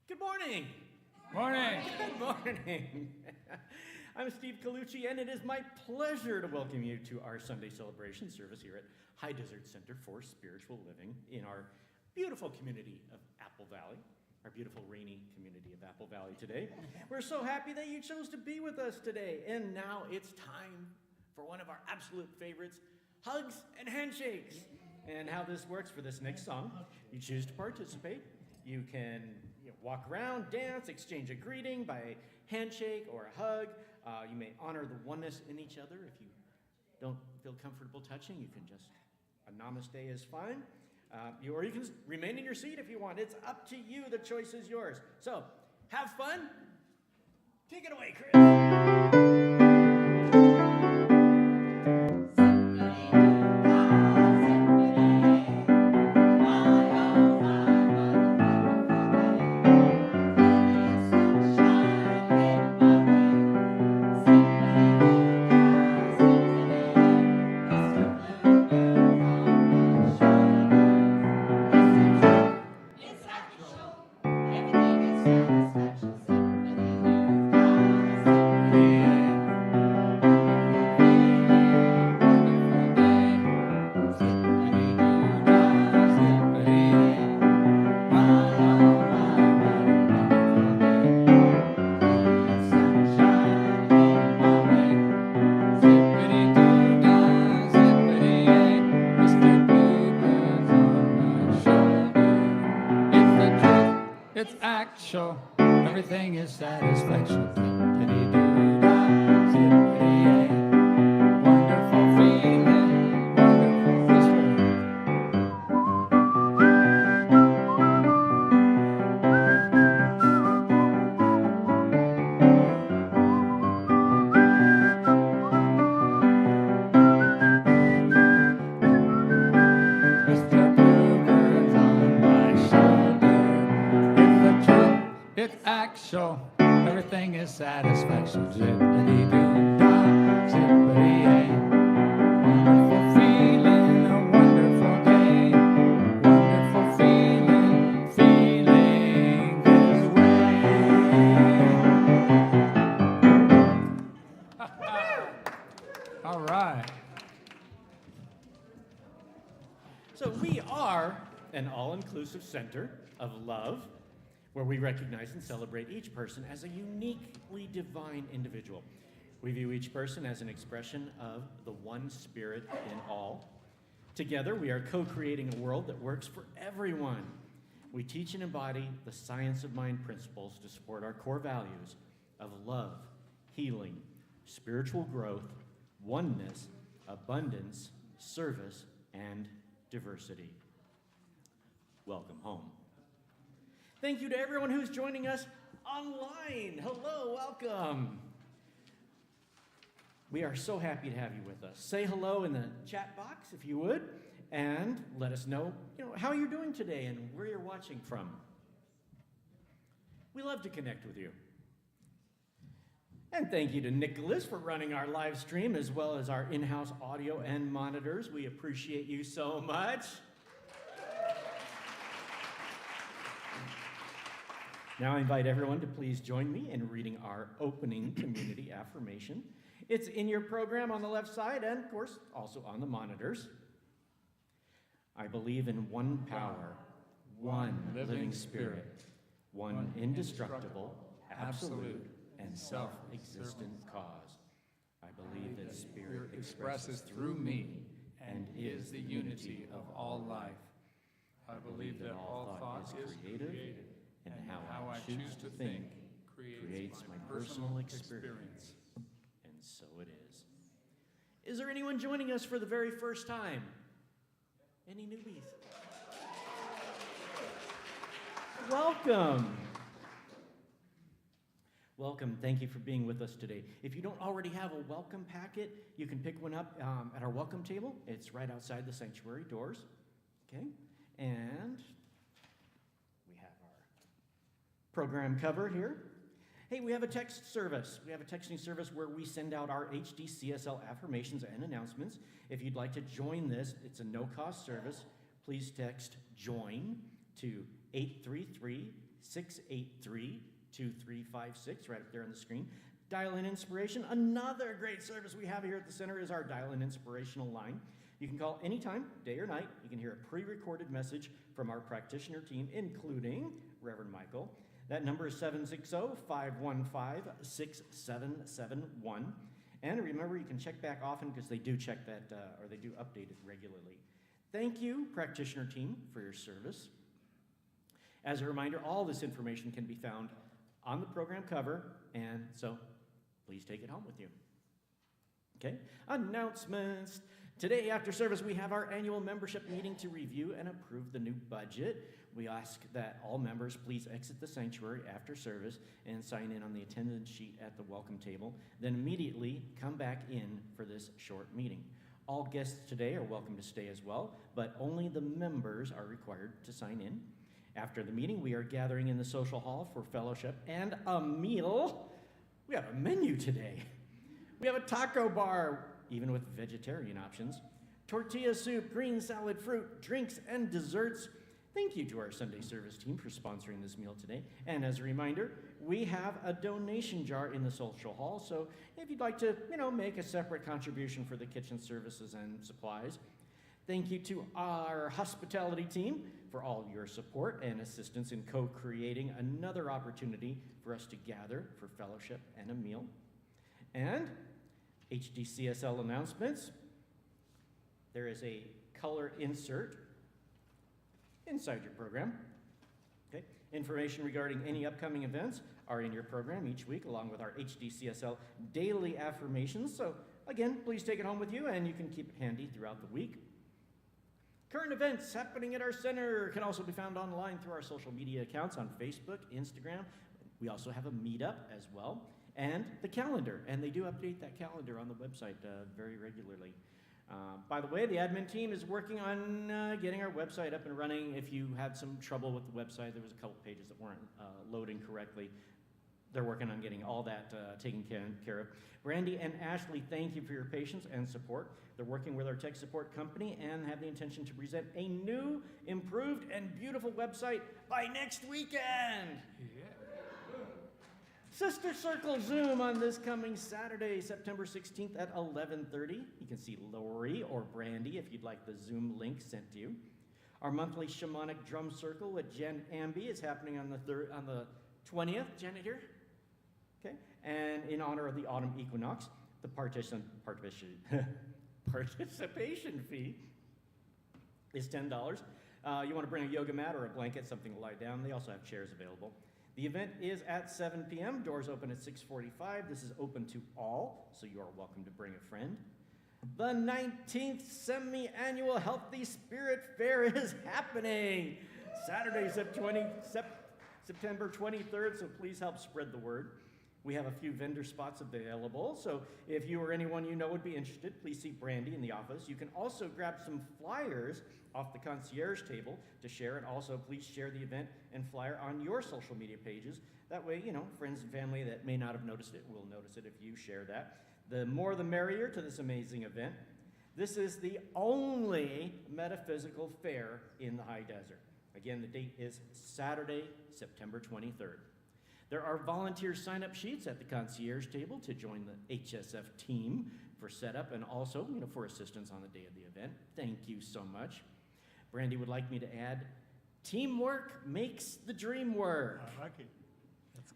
Good morning. Morning. Good morning. I'm Steve Colucci, and it is my pleasure to welcome you to our Sunday celebration service here at High Desert Center for Spiritual Living in our beautiful community of Apple Valley, our beautiful rainy community of Apple Valley today. We're so happy that you chose to be with us today. And now it's time for one of our absolute favorites, hugs and handshakes. And how this works for this next song, you choose to participate. You can walk around, dance, exchange a greeting by handshake or a hug. You may honor the oneness in each other. If you don't feel comfortable touching, you can just, a namaste is fine. Or you can remain in your seat if you want. It's up to you. The choice is yours. So, have fun. Take it away, Chris. Everything is satisfaction. Zippity-doo-dah, zippity-yay. Wonderful feeling, wonderful whisper. Mr. Bluebird's on my shoulder. It's the truth. It's actual, everything is satisfaction. Zippity-doo-dah, zippity-yay. Wonderful feeling, a wonderful day. Wonderful feeling, feeling this way. All right. So we are an all-inclusive center of love, where we recognize and celebrate each person as a uniquely divine individual. We view each person as an expression of the one spirit in all. Together, we are co-creating a world that works for everyone. We teach and embody the science of mind principles to support our core values of love, healing, spiritual growth, oneness, abundance, service, and diversity. Welcome home. Thank you to everyone who's joining us online. Hello, welcome. We are so happy to have you with us. Say hello in the chat box if you would, and let us know, how you're doing today and where you're watching from. We love to connect with you. And thank you to Nicholas for running our live stream as well as our in-house audio and monitors. We appreciate you so much. Now I invite everyone to please join me in reading our opening community affirmation. It's in your program on the left side and, of course, also on the monitors. I believe in one power, one living spirit, one indestructible, absolute, and self-existent cause. I believe that spirit expresses through me and is the unity of all life. I believe that all thought is creative, and how I choose to think creates my personal experience. And so it is. Is there anyone joining us for the very first time? Any newbies? Welcome. Welcome. Thank you for being with us today. If you don't already have a welcome packet, you can pick one up at our welcome table. It's right outside the sanctuary doors. Okay? And program cover here. Hey, we have a text service. We have a texting service where we send out our HDCSL affirmations and announcements. If you'd like to join this, it's a no-cost service. Please text JOIN to 833 683-2356, right up there on the screen. Dial-in Inspiration, another great service we have here at the center is our Dial-in Inspirational line. You can call anytime, day or night. You can hear a pre-recorded message from our practitioner team, including Reverend Michael. That number is 760-515-6771. And remember, you can check back often because they do check that, or they do update it regularly. Thank you, practitioner team, for your service. As a reminder, all this information can be found on the program cover, and so please take it home with you. Okay, announcements. Today after service, we have our annual membership meeting to review and approve the new budget. We ask that all members please exit the sanctuary after service and sign in on the attendance sheet at the welcome table. Then immediately come back in for this short meeting. All guests today are welcome to stay as well, but only the members are required to sign in. After the meeting, we are gathering in the social hall for fellowship and a meal. We have a menu today. We have a taco bar, even with vegetarian options, tortilla soup, green salad, fruit, drinks, and desserts. Thank you to our Sunday service team for sponsoring this meal today. And as a reminder, we have a donation jar in the social hall, so if you'd like to, make a separate contribution for the kitchen services and supplies. Thank you to our hospitality team for all your support and assistance in co-creating another opportunity for us to gather for fellowship and a meal. And HDCSL announcements. There is a color insert inside your program. Okay. Information regarding any upcoming events are in your program each week, along with our HDCSL daily affirmations. So again, please take it home with you, and you can keep it handy throughout the week. Current events happening at our center can also be found online through our social media accounts on Facebook, Instagram. We also have a meetup as well, and the calendar, and they do update that calendar on the website very regularly. By the way, the admin team is working on getting our website up and running. If you had some trouble with the website, there was a couple pages that weren't loading correctly. They're working on getting all that taken care of. Brandy and Ashley, thank you for your patience and support. They're working with our tech support company and have the intention to present a new, improved, and beautiful website by next weekend. Yeah. Sister Circle Zoom on this coming Saturday, September 16th at 11:30. You can see Lori or Brandy if you'd like the Zoom link sent to you. Our monthly shamanic drum circle with Jen Amby is happening on the 20th. Janet here? Okay. And in honor of the autumn equinox, the participation fee is $10. You want to bring a yoga mat or a blanket, something to lie down. They also have chairs available. The event is at 7 p.m. Doors open at 6:45. This is open to all, so you are welcome to bring a friend. The 19th semi-annual Healthy Spirit Fair is happening Saturday, September 23rd, so please help spread the word. We have a few vendor spots available, so if you or anyone you know would be interested, please see Brandy in the office. You can also grab some flyers off the concierge table to share, and also please share the event and flyer on your social media pages. That way, friends and family that may not have noticed it will notice it if you share that. The more the merrier to this amazing event. This is the only metaphysical fair in the high desert. Again, the date is Saturday, September 23rd. There are volunteer sign-up sheets at the concierge table to join the HSF team for setup and also, for assistance on the day of the event. Thank you so much. Brandy would like me to add, teamwork makes the dream work. I like it.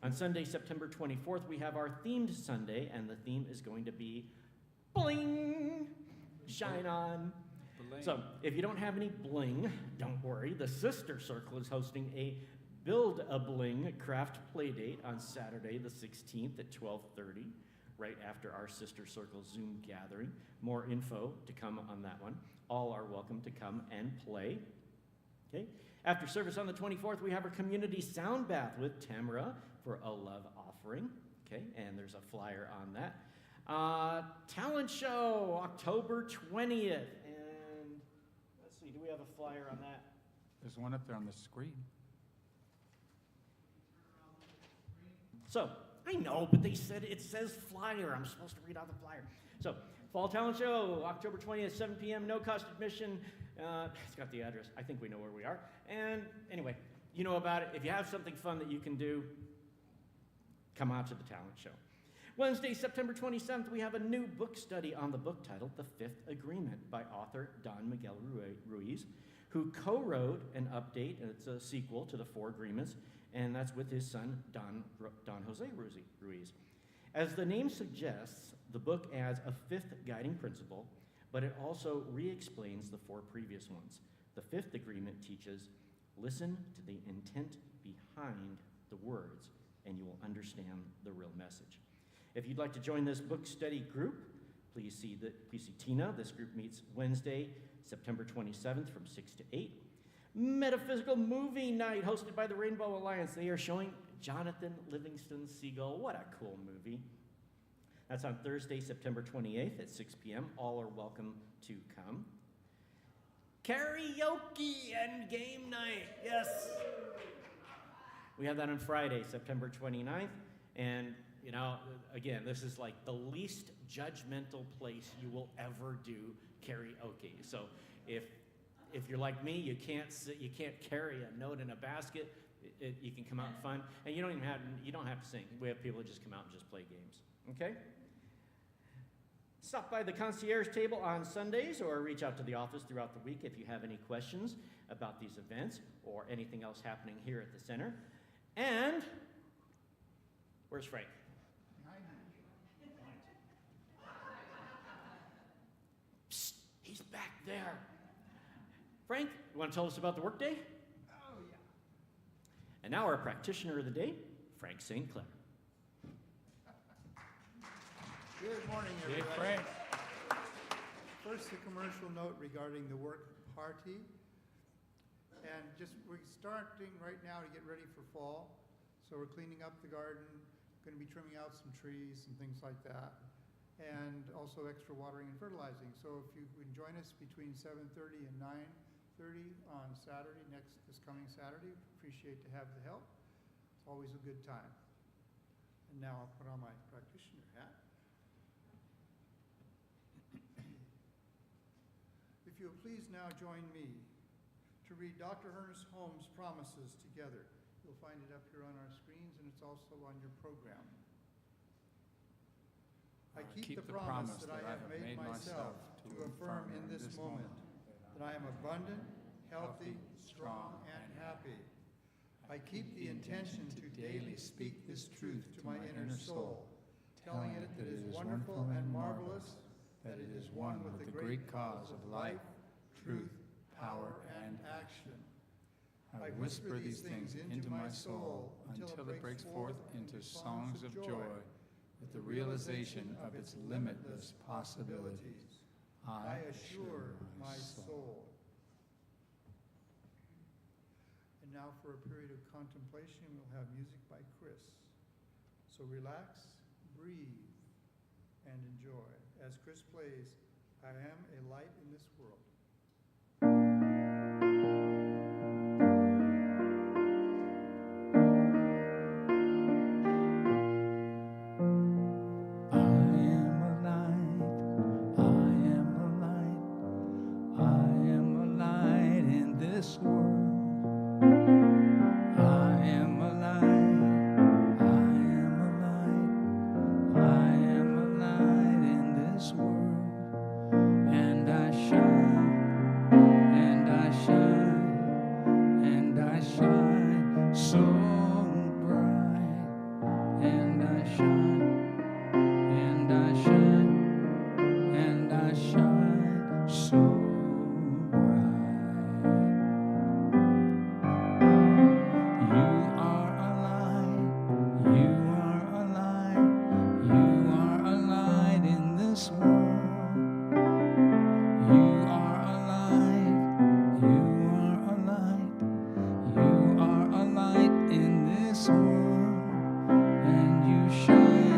On Sunday, September 24th, we have our themed Sunday, and the theme is going to be bling, shine on. Bling. So if you don't have any bling, don't worry. The Sister Circle is hosting a Build a Bling craft play date on Saturday the 16th at 12:30, right after our Sister Circle Zoom gathering. More info to come on that one. All are welcome to come and play. Okay. After service on the 24th, we have our community sound bath with Tamara for a love offering. Okay, and there's a flyer on that. Talent show, October 20th. And let's see, do we have a flyer on that? There's one up there on the screen. So, I know, but they said it says flyer. I'm supposed to read out the flyer. So, Fall Talent Show, October 20th, 7 p.m., no cost admission. It's got the address. I think we know where we are. And anyway, you know about it. If you have something fun that you can do, come out to the talent show. Wednesday, September 27th, we have a new book study on the book titled The Fifth Agreement by author Don Miguel Ruiz, who co-wrote an update, and it's a sequel to the Four Agreements, and that's with his son, Don Jose Ruiz. As the name suggests, the book adds a fifth guiding principle, but it also re-explains the four previous ones. The fifth agreement teaches, listen to the intent behind the words, and you will understand the real message. If you'd like to join this book study group, please see Tina. This group meets Wednesday, September 27th from 6 to 8. Metaphysical Movie Night hosted by the Rainbow Alliance. They are showing Jonathan Livingston Seagull. What a cool movie. That's on Thursday, September 28th at 6 p.m. All are welcome to come. Karaoke and game night. Yes. We have that on Friday, September 29th. And, you know, again, this is like the least judgmental place you will ever do karaoke. So if you're like me, you can't carry a note in a basket. You can come out and fun, and you don't have to sing. We have people that just come out and just play games. Okay. Stop by the concierge table on Sundays, or reach out to the office throughout the week if you have any questions about these events or anything else happening here at the center. And where's Frank? Psst, he's back there. Frank, you want to tell us about the workday? Oh, yeah. And now our practitioner of the day, Frank St.Clair. Good morning, Hey, everybody. Frank. First, a commercial note regarding the work party. And we're starting right now to get ready for fall. So we're cleaning up the garden, going to be trimming out some trees and things like that. And also extra watering and fertilizing. So if you can join us between 7:30 and 9:30 on Saturday, this coming Saturday, appreciate to have the help. It's always a good time. And now I'll put on my practitioner hat. If you'll please now join me to read Dr. Ernest Holmes' Promises together. You'll find it up here on our screens, and it's also on your program. I keep the promise that I have made myself to affirm in this moment that I am abundant, healthy, strong, and happy. I keep the intention to daily speak this truth to my inner soul, telling it that it is wonderful and marvelous, that it is one with the great cause of life, truth, power, and action. I whisper these things into my soul until it breaks forth into songs of joy with the realization of its limitless possibilities. I assure my soul. And now for a period of contemplation, we'll have music by Chris. So relax, breathe, and enjoy. As Chris plays, I am a light in this world. And you shine.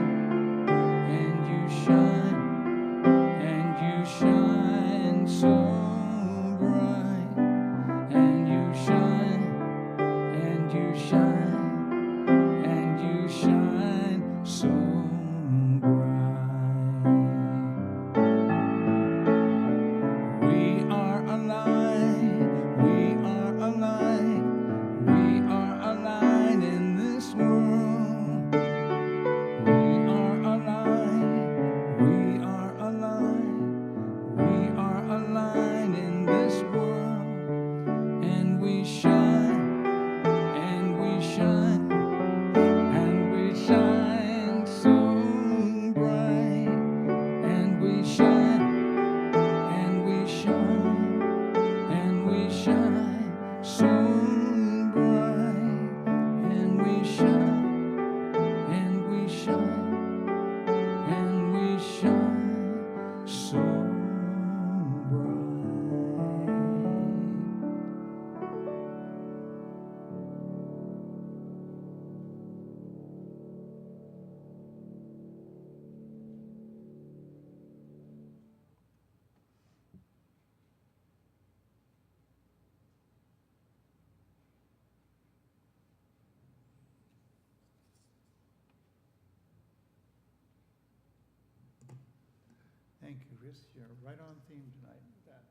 Thank you, Chris. You're right on theme tonight with that.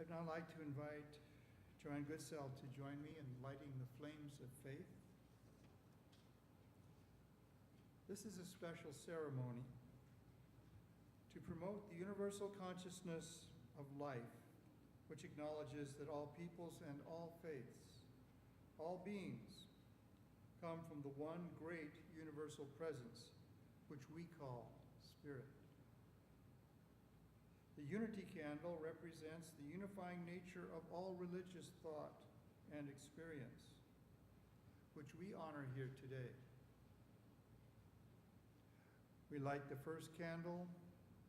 I'd now like to invite JoAnne Goodsell to join me in lighting the flames of faith. This is a special ceremony to promote the universal consciousness of life, which acknowledges that all peoples and all faiths, all beings, come from the one great universal presence, which we call Spirit. The unity candle represents the unifying nature of all religious thought and experience, which we honor here today. We light the first candle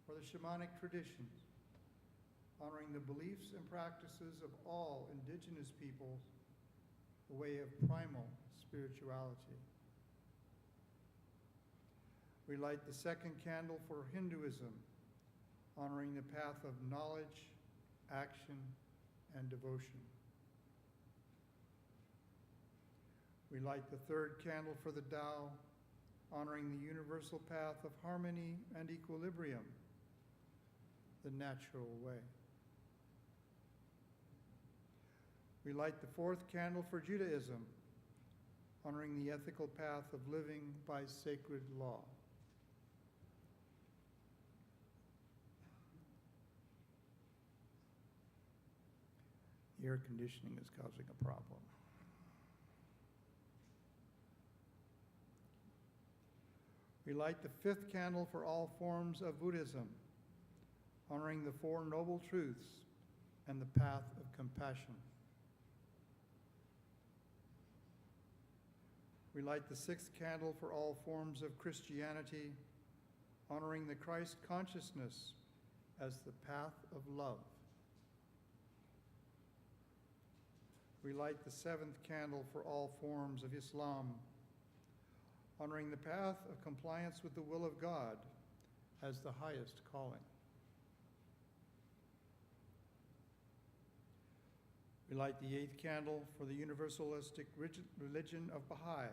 for the shamanic traditions, honoring the beliefs and practices of all indigenous peoples, the way of primal spirituality. We light the second candle for Hinduism, honoring the path of knowledge, action, and devotion. We light the third candle for the Tao, honoring the universal path of harmony and equilibrium, the natural way. We light the fourth candle for Judaism, honoring the ethical path of living by sacred law. The air conditioning is causing a problem. We light the fifth candle for all forms of Buddhism, honoring the Four Noble Truths and the path of compassion. We light the sixth candle for all forms of Christianity, honoring the Christ consciousness as the path of love. We light the seventh candle for all forms of Islam, honoring the path of compliance with the will of God as the highest calling. We light the eighth candle for the universalistic religion of Baha'i,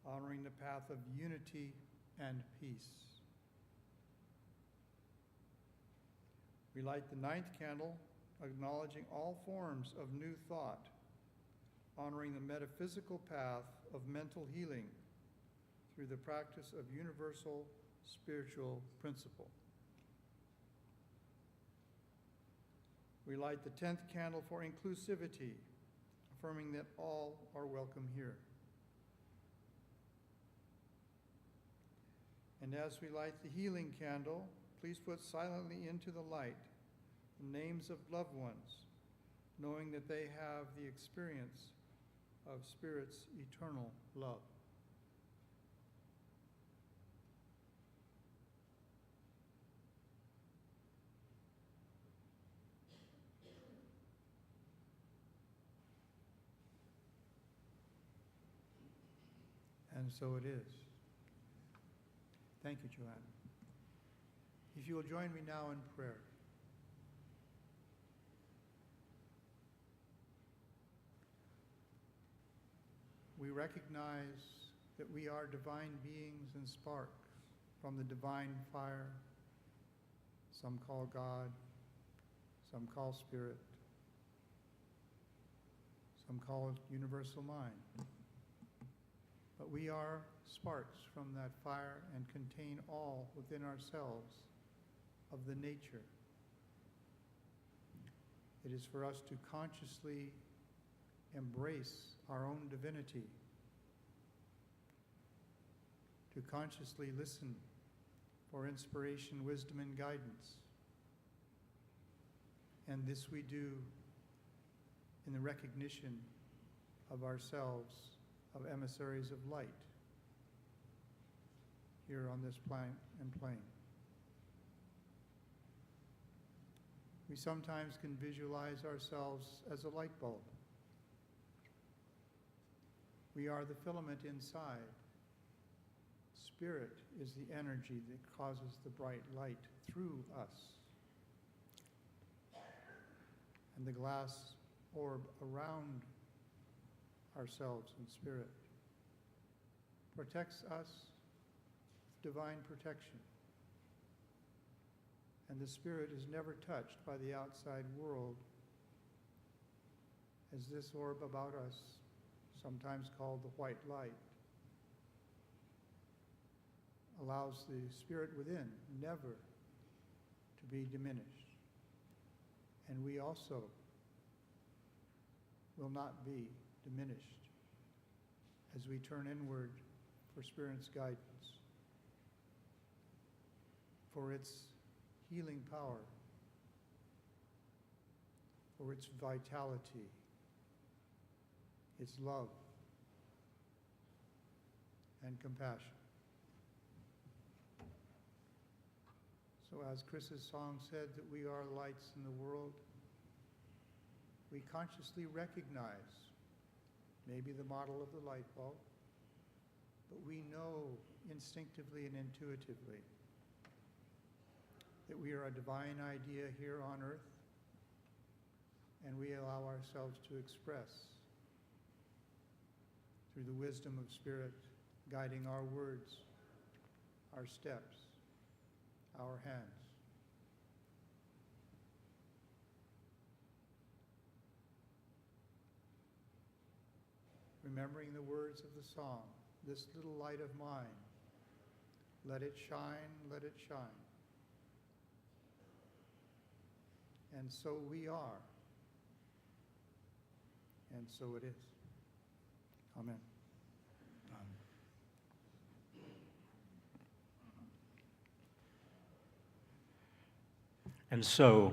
honoring the path of unity and peace. We light the ninth candle, acknowledging all forms of new thought, honoring the metaphysical path of mental healing through the practice of universal spiritual principle. We light the 10th candle for inclusivity, affirming that all are welcome here. And as we light the healing candle, please put silently into the light the names of loved ones, knowing that they have the experience of Spirit's eternal love. And so it is. Thank you, JoAnne. If you will join me now in prayer. We recognize that we are divine beings and sparks from the divine fire. Some call God, some call Spirit, some call it universal mind. But we are sparks from that fire and contain all within ourselves of the nature. It is for us to consciously embrace our own divinity, to consciously listen for inspiration, wisdom, and guidance. And this we do in the recognition of ourselves, of emissaries of light here on this planet and plane. We sometimes can visualize ourselves as a light bulb. We are the filament inside. Spirit is the energy that causes the bright light through us. And the glass orb around ourselves in spirit protects us with divine protection. and the spirit is never touched by the outside world, as this orb about us, sometimes called the white light, allows the spirit within never to be diminished. And we also will not be diminished as we turn inward for Spirit's guidance, for its healing power, for its vitality, its love, and compassion. So as Chris's song said, that we are lights in the world, we consciously recognize maybe the model of the light bulb, but we know instinctively and intuitively that we are a divine idea here on earth, and we allow ourselves to express through the wisdom of Spirit guiding our words, our steps, our hands. Remembering the words of the song, this little light of mine, let it shine, let it shine. And so we are, and so it is. Amen. And so,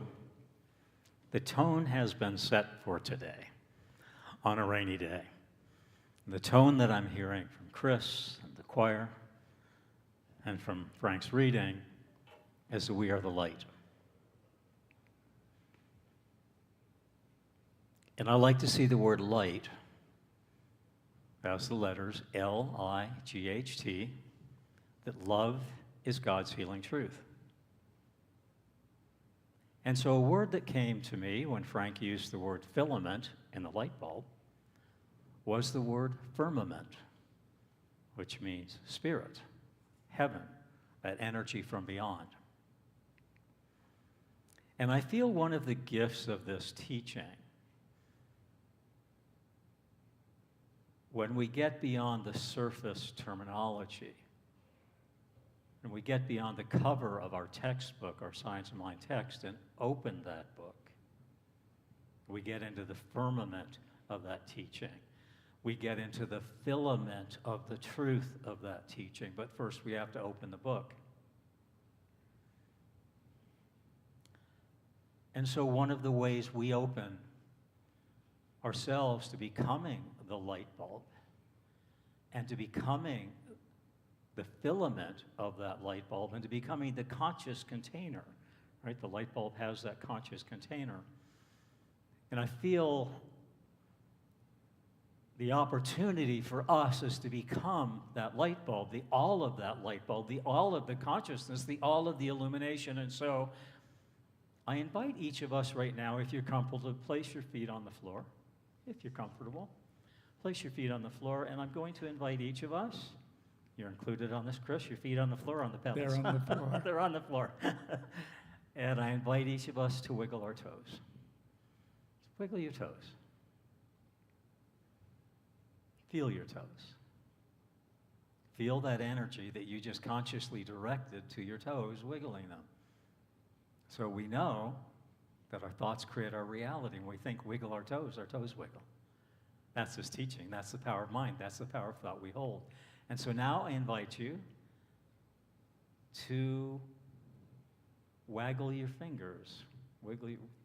the tone has been set for today, on a rainy day. The tone that I'm hearing from Chris and the choir, and from Frank's reading, is that we are the light. And I like to see the word light as the letters L-I-G-H-T, that love is God's healing truth. And so a word that came to me when Frank used the word filament in the light bulb was the word firmament, which means spirit, heaven, that energy from beyond. And I feel one of the gifts of this teaching, when we get beyond the surface terminology, and we get beyond the cover of our textbook, our Science of Mind text, and open that book, we get into the firmament of that teaching. We get into the filament of the truth of that teaching. But first, we have to open the book. And so one of the ways we open ourselves to becoming the light bulb and to becoming the filament of that light bulb and to becoming the conscious container, right? The light bulb has that conscious container. And I feel the opportunity for us is to become that light bulb, the all of that light bulb, the all of the consciousness, the all of the illumination. And so I invite each of us right now, if you're comfortable, to place your feet on the floor. If you're comfortable, place your feet on the floor, and I'm going to invite each of us. You're included on this, Chris. Your feet on the floor, on the pedals. They're on the floor. They're on the floor. And I invite each of us to wiggle our toes. Wiggle your toes. Feel your toes. Feel that energy that you just consciously directed to your toes, wiggling them. So we know that our thoughts create our reality. When we think wiggle our toes wiggle. That's his teaching. That's the power of mind. That's the power of thought we hold. And so now I invite you to waggle your fingers,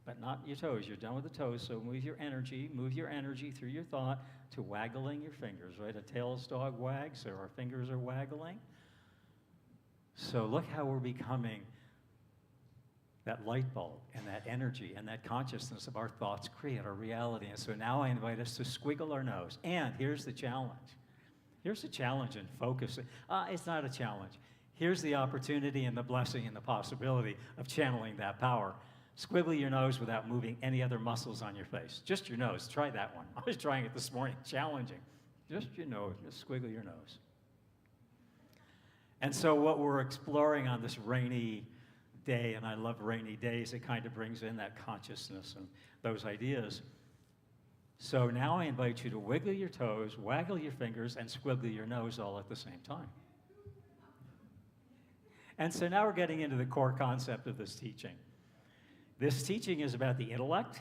but not your toes. You're done with the toes, so move your energy through your thought to waggling your fingers, right? A tailless dog wags, so our fingers are waggling. So look how we're becoming that light bulb and that energy and that consciousness of our thoughts create our reality. And so now I invite us to squiggle our nose. And here's the challenge. Here's the challenge in focusing. It's not a challenge. Here's the opportunity and the blessing and the possibility of channeling that power. Squiggle your nose without moving any other muscles on your face. Just your nose. Try that one. I was trying it this morning. Challenging. Just your nose. Just squiggle your nose. And so what we're exploring on this rainy day, and I love rainy days. It kind of brings in that consciousness and those ideas. So now I invite you to wiggle your toes, waggle your fingers, and squiggle your nose all at the same time. And so now we're getting into the core concept of this teaching. This teaching is about the intellect.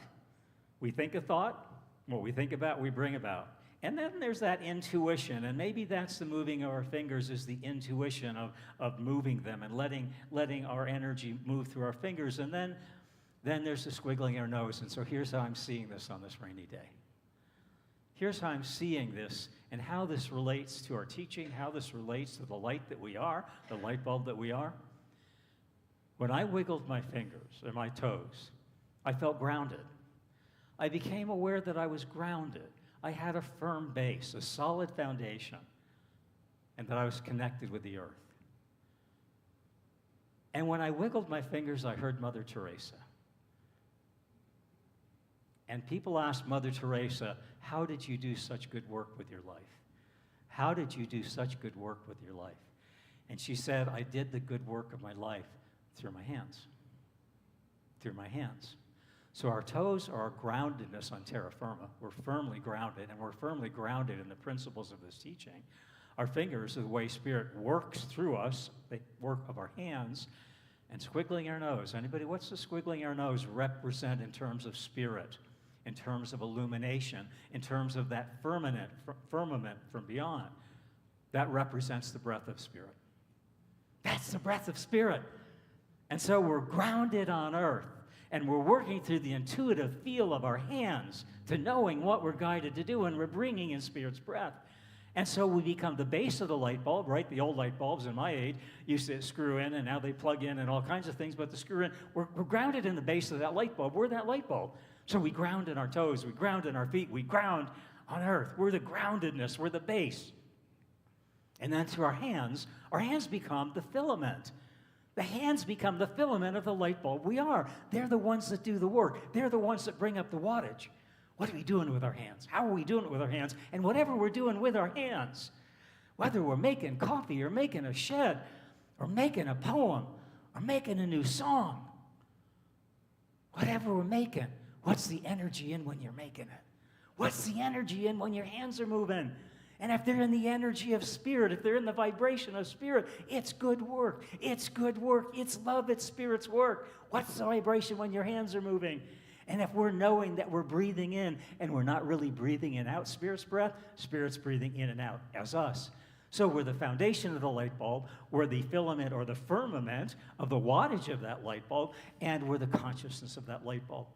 We think a thought. What we think about, we bring about. And then there's that intuition, and maybe that's the moving of our fingers is the intuition of moving them and letting our energy move through our fingers. And then there's the squiggling our nose. And so here's how I'm seeing this on this rainy day. Here's how I'm seeing this and how this relates to our teaching, how this relates to the light that we are, the light bulb that we are. When I wiggled my fingers or my toes, I felt grounded. I became aware that I was grounded. I had a firm base, a solid foundation, and that I was connected with the earth. And when I wiggled my fingers, I heard Mother Teresa. And people asked Mother Teresa, how did you do such good work with your life? How did you do such good work with your life? And she said, I did the good work of my life through my hands. Through my hands. So our toes are our groundedness on terra firma. We're firmly grounded, and we're firmly grounded in the principles of this teaching. Our fingers are the way Spirit works through us, the work of our hands, and squiggling our nose. Anybody, what's the squiggling our nose represent in terms of Spirit, in terms of illumination, in terms of that firmament from beyond? That represents the breath of Spirit. That's the breath of Spirit. And so we're grounded on earth. And we're working through the intuitive feel of our hands to knowing what we're guided to do, and we're bringing in Spirit's breath. And so we become the base of the light bulb, right? The old light bulbs in my age used to screw in, and now they plug in and all kinds of things, but the screw in, we're grounded in the base of that light bulb. We're that light bulb. So we ground in our toes, we ground in our feet, we ground on earth. We're the groundedness, we're the base. And then through our hands become the filament. The hands become the filament of the light bulb we are. They're the ones that do the work. They're the ones that bring up the wattage. What are we doing with our hands? How are we doing it with our hands? And whatever we're doing with our hands, whether we're making coffee or making a shed or making a poem or making a new song, whatever we're making, what's the energy in when you're making it? What's the energy in when your hands are moving? And if they're in the energy of Spirit, if they're in the vibration of Spirit, it's good work. It's good work. It's love. It's Spirit's work. What's the vibration when your hands are moving? And if we're knowing that we're breathing in and we're not really breathing in out Spirit's breath, Spirit's breathing in and out as us. So we're the foundation of the light bulb, we're the filament or the firmament of the wattage of that light bulb, and we're the consciousness of that light bulb.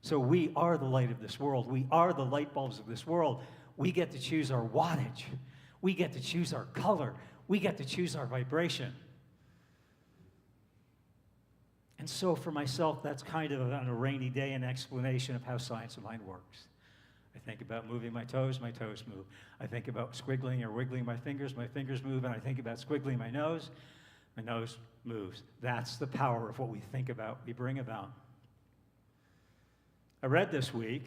So we are the light of this world. We are the light bulbs of this world. We get to choose our wattage. We get to choose our color. We get to choose our vibration. And so for myself, that's kind of on a rainy day an explanation of how science of mind works. I think about moving my toes move. I think about squiggling or wiggling my fingers move. And I think about squiggling my nose moves. That's the power of what we think about, we bring about. I read this week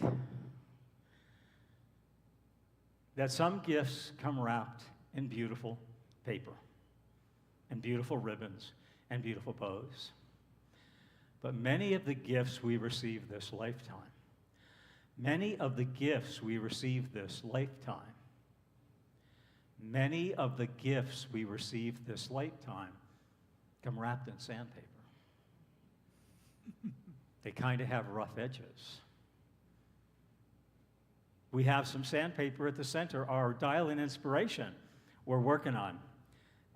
that some gifts come wrapped in beautiful paper and beautiful ribbons and beautiful bows. But many of the gifts we receive this lifetime, many of the gifts we receive this lifetime come wrapped in sandpaper. They kind of have rough edges. We have some sandpaper at the center, our dial-in inspiration we're working on.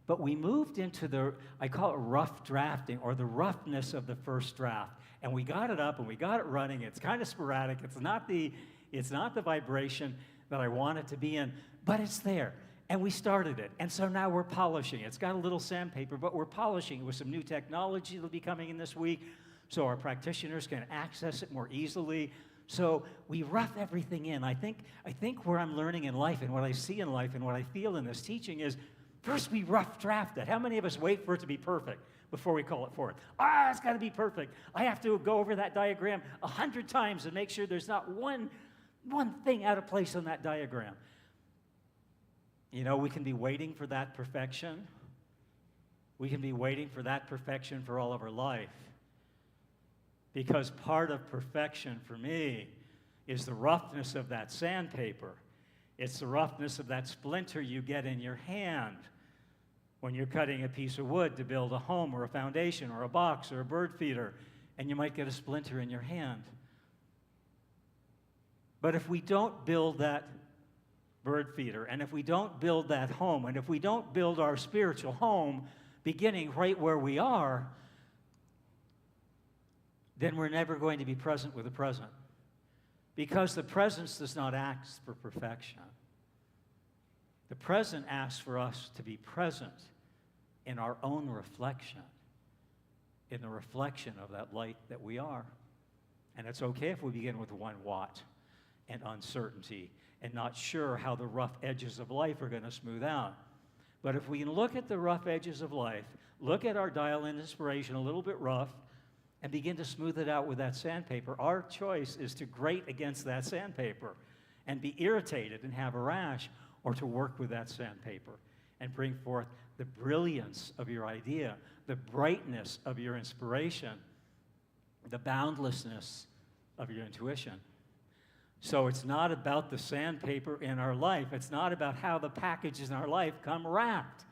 But we moved into I call it rough drafting, or the roughness of the first draft. And we got it up and we got it running. It's kind of sporadic. It's not the vibration that I want it to be in, but it's there. And we started it. And so now we're polishing. It's got a little sandpaper, but we're polishing it with some new technology that'll be coming in this week, so our practitioners can access it more easily. So we rough everything in. I think where I'm learning in life and what I see in life and what I feel in this teaching is, first we rough draft it. How many of us wait for it to be perfect before we call it forth? It's got to be perfect. I have to go over that diagram 100 times and make sure there's not one thing out of place on that diagram. You know, we can be waiting for that perfection. We can be waiting for that perfection for all of our life. Because part of perfection for me is the roughness of that sandpaper. It's the roughness of that splinter you get in your hand when you're cutting a piece of wood to build a home or a foundation or a box or a bird feeder, and you might get a splinter in your hand. But if we don't build that bird feeder, and if we don't build that home, and if we don't build our spiritual home beginning right where we are, then we're never going to be present with the present. Because the presence does not ask for perfection. The present asks for us to be present in our own reflection, in the reflection of that light that we are. And it's okay if we begin with 1 watt and uncertainty and not sure how the rough edges of life are going to smooth out. But if we can look at the rough edges of life, look at our dial-in inspiration a little bit rough, and begin to smooth it out with that sandpaper, our choice is to grate against that sandpaper and be irritated and have a rash, or to work with that sandpaper and bring forth the brilliance of your idea, the brightness of your inspiration, the boundlessness of your intuition. So it's not about the sandpaper in our life. It's not about how the packages in our life come wrapped.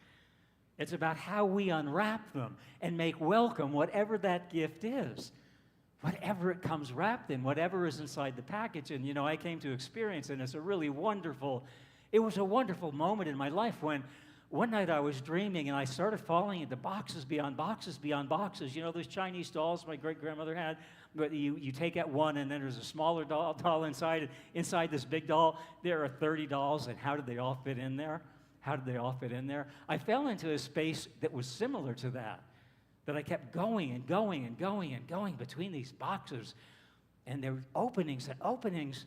It's about how we unwrap them and make welcome whatever that gift is, whatever it comes wrapped in, whatever is inside the package. And, you know, I came to experience, and it was a wonderful moment in my life when one night I was dreaming and I started falling into boxes beyond boxes beyond boxes. You know, those Chinese dolls my great-grandmother had, but you take out one and then there's a smaller doll inside. Inside this big doll, there are 30 dolls, and how did they all fit in there? How did they all fit in there? I fell into a space that was similar to that I kept going and going and going and going between these boxes. And there were openings and openings,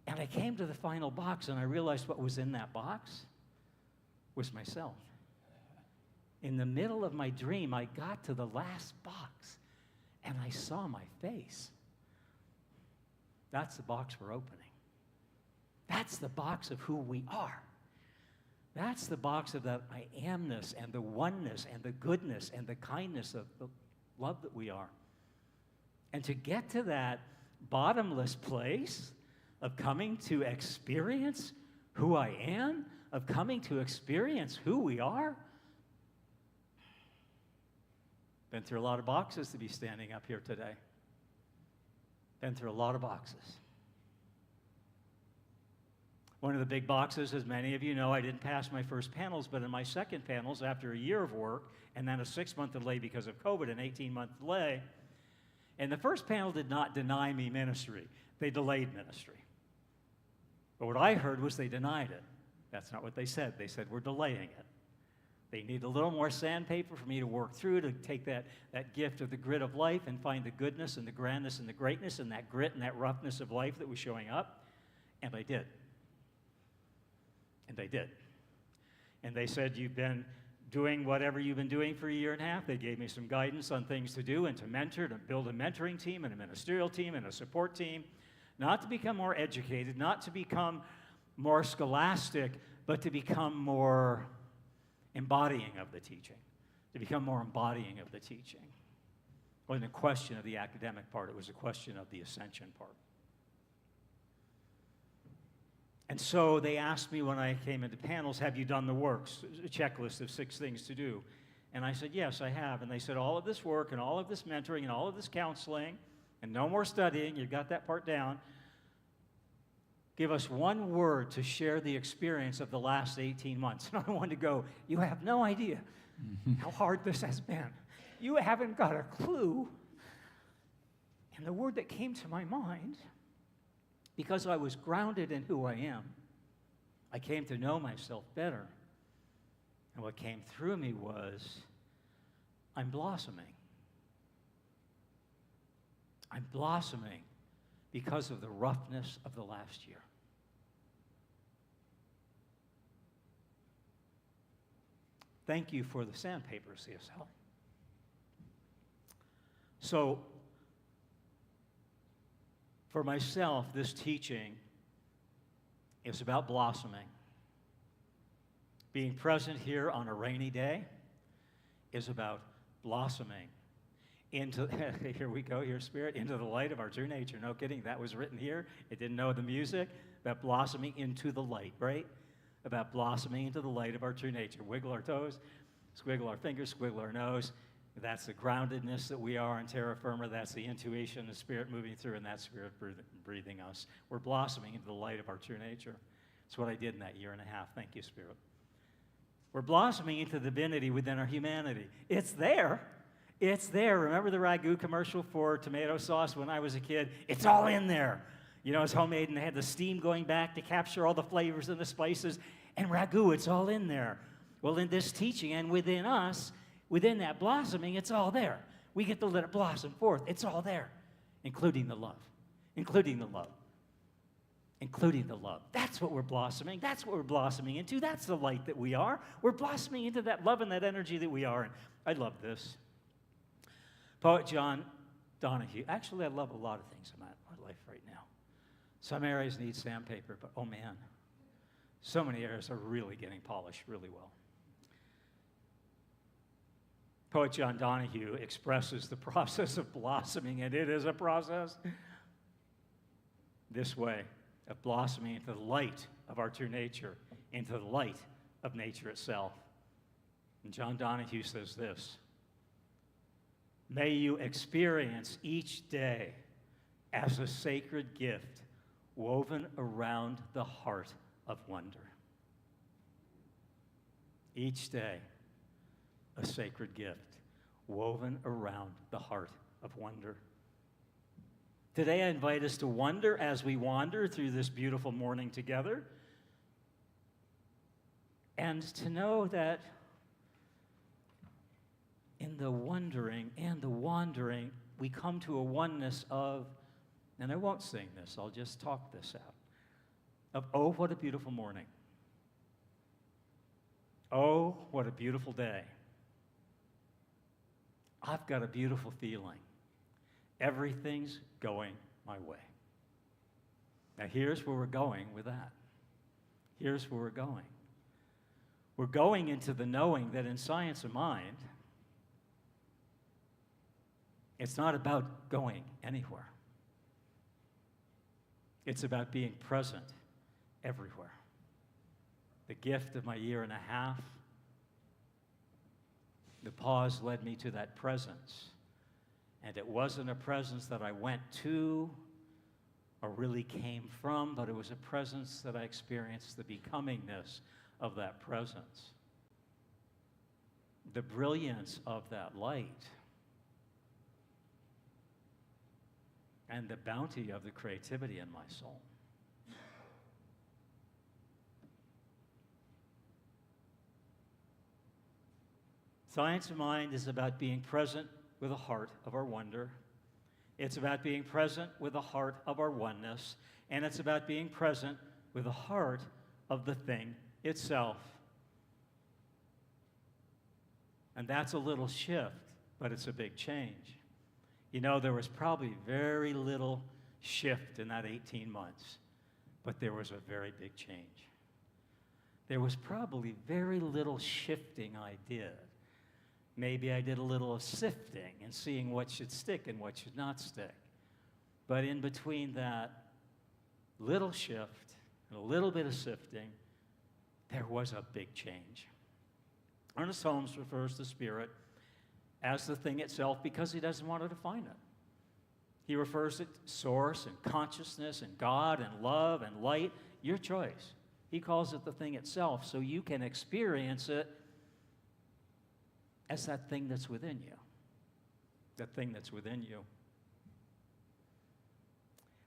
and I came to the final box, and I realized what was in that box was myself. In the middle of my dream, I got to the last box, and I saw my face. That's the box we're opening. That's the box of who we are. That's the box of that I amness and the oneness and the goodness and the kindness of the love that we are. And to get to that bottomless place of coming to experience who I am, of coming to experience who we are, been through a lot of boxes to be standing up here today. Been through a lot of boxes. One of the big boxes, as many of you know, I didn't pass my first panels, but in my second panels, after a year of work, and then a 6-month delay because of COVID, an 18-month delay, and the first panel did not deny me ministry. They delayed ministry. But what I heard was they denied it. That's not what they said. They said, we're delaying it. They need a little more sandpaper for me to work through, to take that gift of the grit of life and find the goodness and the grandness and the greatness and that grit and that roughness of life that was showing up. And I did. And they did. And they said, you've been doing whatever you've been doing for a year and a half. They gave me some guidance on things to do and to mentor, to build a mentoring team and a ministerial team and a support team, not to become more educated, not to become more scholastic, but to become more embodying of the teaching, to become more embodying of the teaching. It wasn't a question of the academic part, it was a question of the ascension part. And so they asked me when I came into panels, have you done the works, a checklist of 6 things to do? And I said, yes, I have. And they said, all of this work and all of this mentoring and all of this counseling and no more studying, you've got that part down. Give us one word to share the experience of the last 18 months. And I wanted to go, you have no idea how hard this has been. You haven't got a clue. And the word that came to my mind, because I was grounded in who I am, I came to know myself better. And what came through me was, I'm blossoming. I'm blossoming because of the roughness of the last year. Thank you for the sandpaper, CSL. So, for myself, this teaching is about blossoming. Being present here on a rainy day is about blossoming. into, here we go, here, Spirit, into the light of our true nature. No kidding, that was written here. It didn't know the music, about blossoming into the light, right? About blossoming into the light of our true nature. Wiggle our toes, squiggle our fingers, squiggle our nose. That's the groundedness that we are in terra firma. That's the intuition, the Spirit moving through, and that Spirit breathing us. We're blossoming into the light of our true nature. That's what I did in that year and a half. Thank you, Spirit. We're blossoming into the divinity within our humanity. It's there. It's there. Remember the ragu commercial for tomato sauce when I was a kid? It's all in there. You know, it's homemade, and they had the steam going back to capture all the flavors and the spices. And ragu, it's all in there. Well, in this teaching and within us, within that blossoming, it's all there. We get to let it blossom forth. It's all there, including the love, including the love, including the love. That's what we're blossoming. That's what we're blossoming into. That's the light that we are. We're blossoming into that love and that energy that we are. And I love this. Poet John Donahue. Actually, I love a lot of things in my life right now. Some areas need sandpaper, but oh man, so many areas are really getting polished really well. Poet John Donahue expresses the process of blossoming, and it is a process, this way, of blossoming into the light of our true nature, into the light of nature itself. And John Donahue says this: may you experience each day as a sacred gift woven around the heart of wonder. Each day, a sacred gift woven around the heart of wonder. Today, I invite us to wonder as we wander through this beautiful morning together, and to know that in the wondering and the wandering, we come to a oneness of, and I won't sing this, I'll just talk this out, of, oh, what a beautiful morning. Oh, what a beautiful day. I've got a beautiful feeling. Everything's going my way. Now, here's where we're going with that. Here's where we're going. We're going into the knowing that in science of mind, it's not about going anywhere. It's about being present everywhere. The gift of my year and a half, the pause led me to that presence. And it wasn't a presence that I went to or really came from, but it was a presence that I experienced the becomingness of that presence. The brilliance of that light and the bounty of the creativity in my soul. Science of mind is about being present with the heart of our wonder. It's about being present with the heart of our oneness. And it's about being present with the heart of the thing itself. And that's a little shift, but it's a big change. You know, there was probably very little shift in that 18 months, but there was a very big change. There was probably very little shifting I did. Maybe I did a little of sifting and seeing what should stick and what should not stick. But in between that little shift and a little bit of sifting, there was a big change. Ernest Holmes refers to spirit as the thing itself because he doesn't want to define it. He refers to source and consciousness and God and love and light, your choice. He calls it the thing itself so you can experience it as that thing that's within you. That thing that's within you.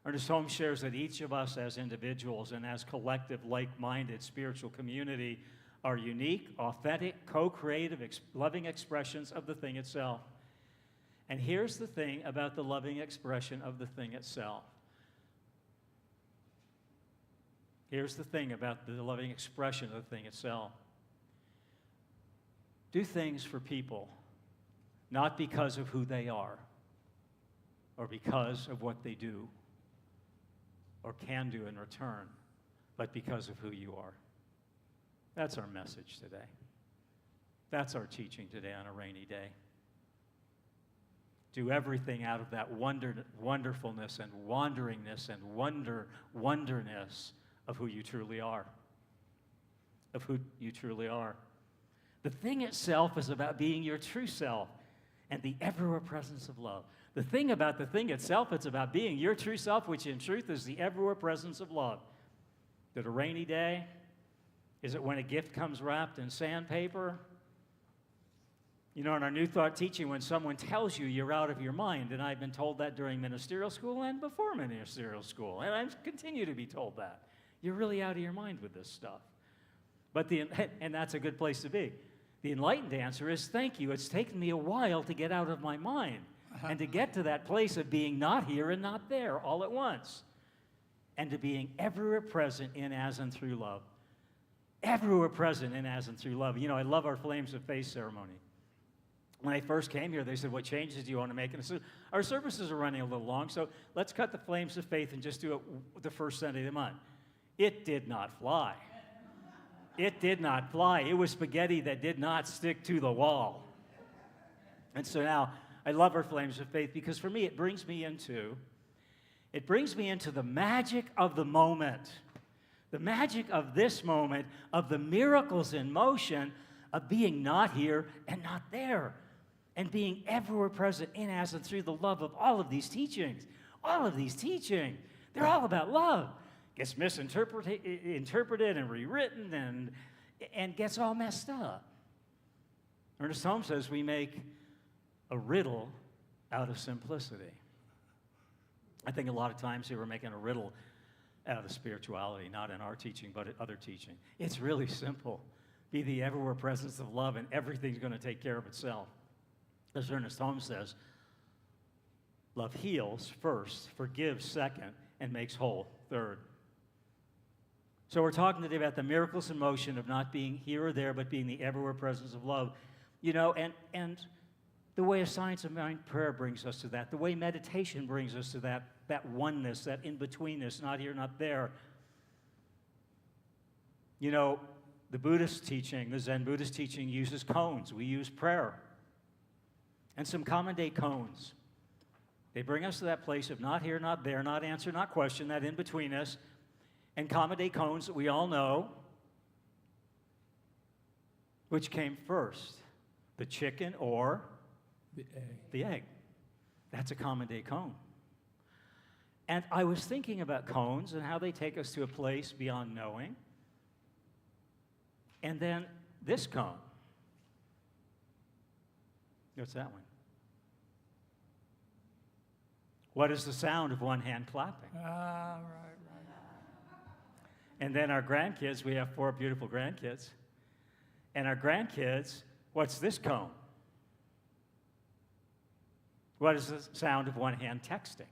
Ernest Holmes shares that each of us as individuals and as collective, like-minded spiritual community are unique, authentic, co-creative, loving expressions of the thing itself. And here's the thing about the loving expression of the thing itself. Here's the thing about the loving expression of the thing itself. Do things for people, not because of who they are, or because of what they do, or can do in return, but because of who you are. That's our message today. That's our teaching today on a rainy day. do everything out of that wonderfulness and wanderingness and wonderness of who you truly are. Of who you truly are. The thing itself is about being your true self and the everywhere presence of love. The thing about the thing itself, it's about being your true self, which in truth is the everywhere presence of love. Is it a rainy day? Is it when a gift comes wrapped in sandpaper? You know, in our New Thought teaching, when someone tells you you're out of your mind, and I've been told that during ministerial school and before ministerial school, and I continue to be told that, you're really out of your mind with this stuff. And that's a good place to be. The enlightened answer is, thank you. It's taken me a while to get out of my mind and to get to that place of being not here and not there all at once, and to being everywhere present in, as, and through love. Everywhere present in, as, and through love. You know, I love our Flames of Faith ceremony. When I first came here, they said, what changes do you want to make? And I said, our services are running a little long, so let's cut the Flames of Faith and just do it the first Sunday of the month. It did not fly. It did not fly. It was spaghetti that did not stick to the wall. And so now, I love our Flames of Faith because for me, it brings me into the magic of the moment. The magic of this moment, of the miracles in motion, of being not here and not there, and being everywhere present in, as, and through the love of all of these teachings. All of these teachings, they're all about love. Gets misinterpreted and rewritten and gets all messed up. Ernest Holmes says we make a riddle out of simplicity. I think a lot of times here we're making a riddle out of spirituality, not in our teaching, but in other teaching. It's really simple. Be the everywhere presence of love, and everything's going to take care of itself. As Ernest Holmes says, love heals first, forgives second, and makes whole third. So we're talking today about the miracles in motion of not being here or there, but being the everywhere presence of love. You know, and the way a science of mind prayer brings us to that, the way meditation brings us to that oneness, that in-betweenness, not here, not there. You know, the Buddhist teaching, the Zen Buddhist teaching uses cones. We use prayer. And some common day cones. They bring us to that place of not here, not there, not answer, not question, that in-betweenness. And common day cones that we all know, which came first, the chicken or the egg. That's a common day cone. And I was thinking about cones and how they take us to a place beyond knowing. And then this cone. What's that one? What is the sound of one hand clapping? Right. And then our grandkids, we have 4 beautiful grandkids. And our grandkids, what's this cone? What is the sound of one hand texting?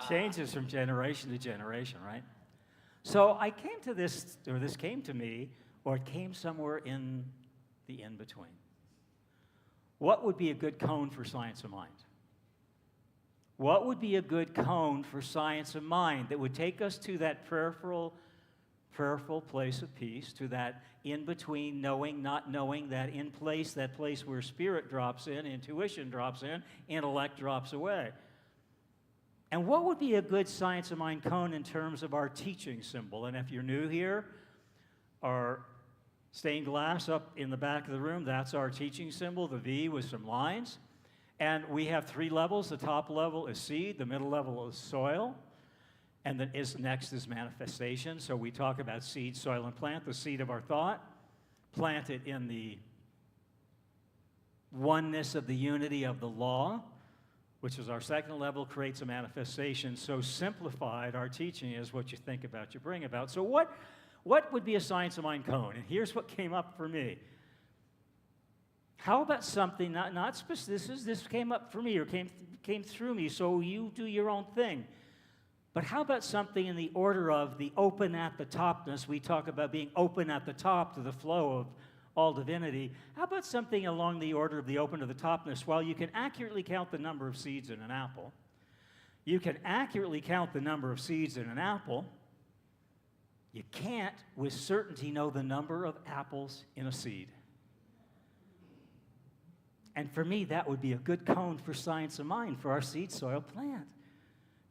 Changes from generation to generation, right? So I came to this, or this came to me, or it came somewhere in the in-between. What would be a good cone for science of mind? What would be a good cone for science of mind that would take us to that prayerful place of peace, to that in-between knowing, not knowing, that place where spirit drops in, intuition drops in, intellect drops away? And what would be a good science of mind cone in terms of our teaching symbol? And if you're new here, our stained glass up in the back of the room, that's our teaching symbol, the V with some lines. And we have 3 levels. The top level is seed, the middle level is soil, and then next is manifestation. So we talk about seed, soil, and plant, the seed of our thought, planted in the oneness of the unity of the law, which is our second level, creates a manifestation. So simplified, our teaching is what you think about, you bring about. So what would be a science of mind cone? And here's what came up for me. How about something, not specific, this came up for me or came through me, so you do your own thing. But how about something in the order of the open at the topness? We talk about being open at the top to the flow of all divinity. How about something along the order of the open to the topness? While you can accurately count the number of seeds in an apple, you can accurately count the number of seeds in an apple. You can't with certainty know the number of apples in a seed. And for me, that would be a good cone for science of mind for our seed soil plant.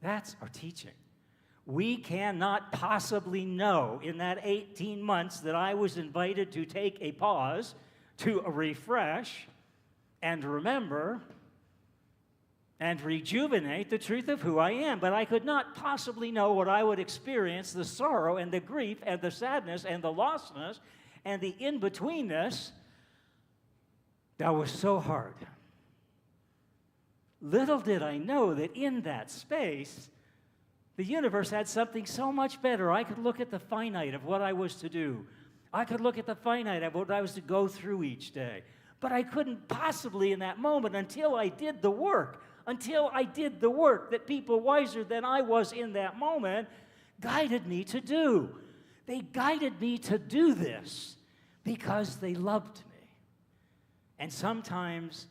That's our teaching. We cannot possibly know in that 18 months that I was invited to take a pause, to refresh, and remember, and rejuvenate the truth of who I am. But I could not possibly know what I would experience, the sorrow and the grief and the sadness and the lostness and the in-betweenness that was so hard. Little did I know that in that space, the universe had something so much better. I could look at the finite of what I was to do. I could look at the finite of what I was to go through each day. But I couldn't possibly in that moment until I did the work, that people wiser than I was in that moment guided me to do. They guided me to do this because they loved me. And sometimes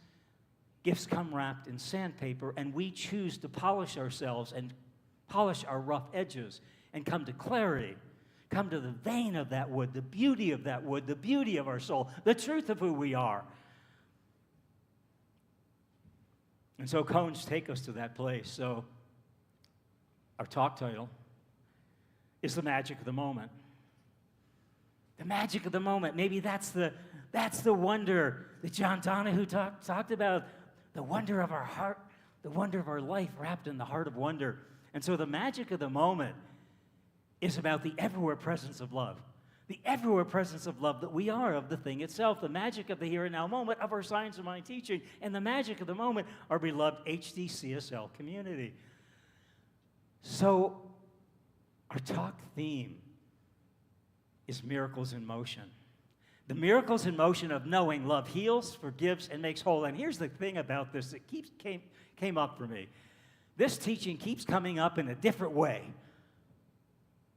gifts come wrapped in sandpaper, and we choose to polish ourselves and polish our rough edges and come to clarity, come to the vein of that wood, the beauty of that wood, the beauty of our soul, the truth of who we are. And so cones take us to that place. So our talk title is The Magic of the Moment. The magic of the moment. Maybe that's the wonder that John Donahue talked about, the wonder of our heart, the wonder of our life wrapped in the heart of wonder. And so the magic of the moment is about the everywhere presence of love. The everywhere presence of love that we are, of the thing itself, the magic of the here and now moment of our science of mind teaching, and the magic of the moment, our beloved HDCSL community. So our talk theme is miracles in motion. The miracles in motion of knowing love heals, forgives, and makes whole. And here's the thing about this that came up for me. This teaching keeps coming up in a different way.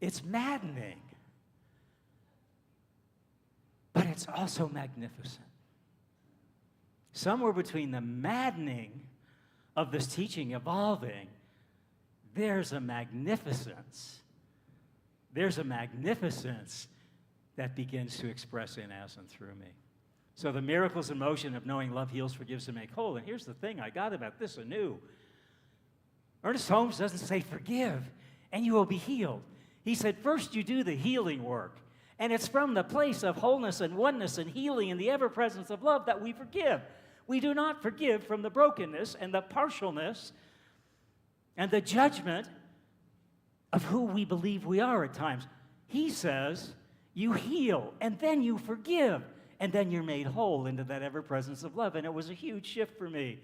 It's maddening, but it's also magnificent. Somewhere between the maddening of this teaching evolving, there's a magnificence. There's a magnificence that begins to express in, as, and through me. So the miracles in motion of knowing love heals, forgives, and makes whole. And here's the thing I got about this anew. Ernest Holmes doesn't say forgive and you will be healed. He said first you do the healing work. And it's from the place of wholeness and oneness and healing and the ever-presence of love that we forgive. We do not forgive from the brokenness and the partialness and the judgment of who we believe we are at times. He says you heal, and then you forgive, and then you're made whole into that ever-presence of love. And it was a huge shift for me.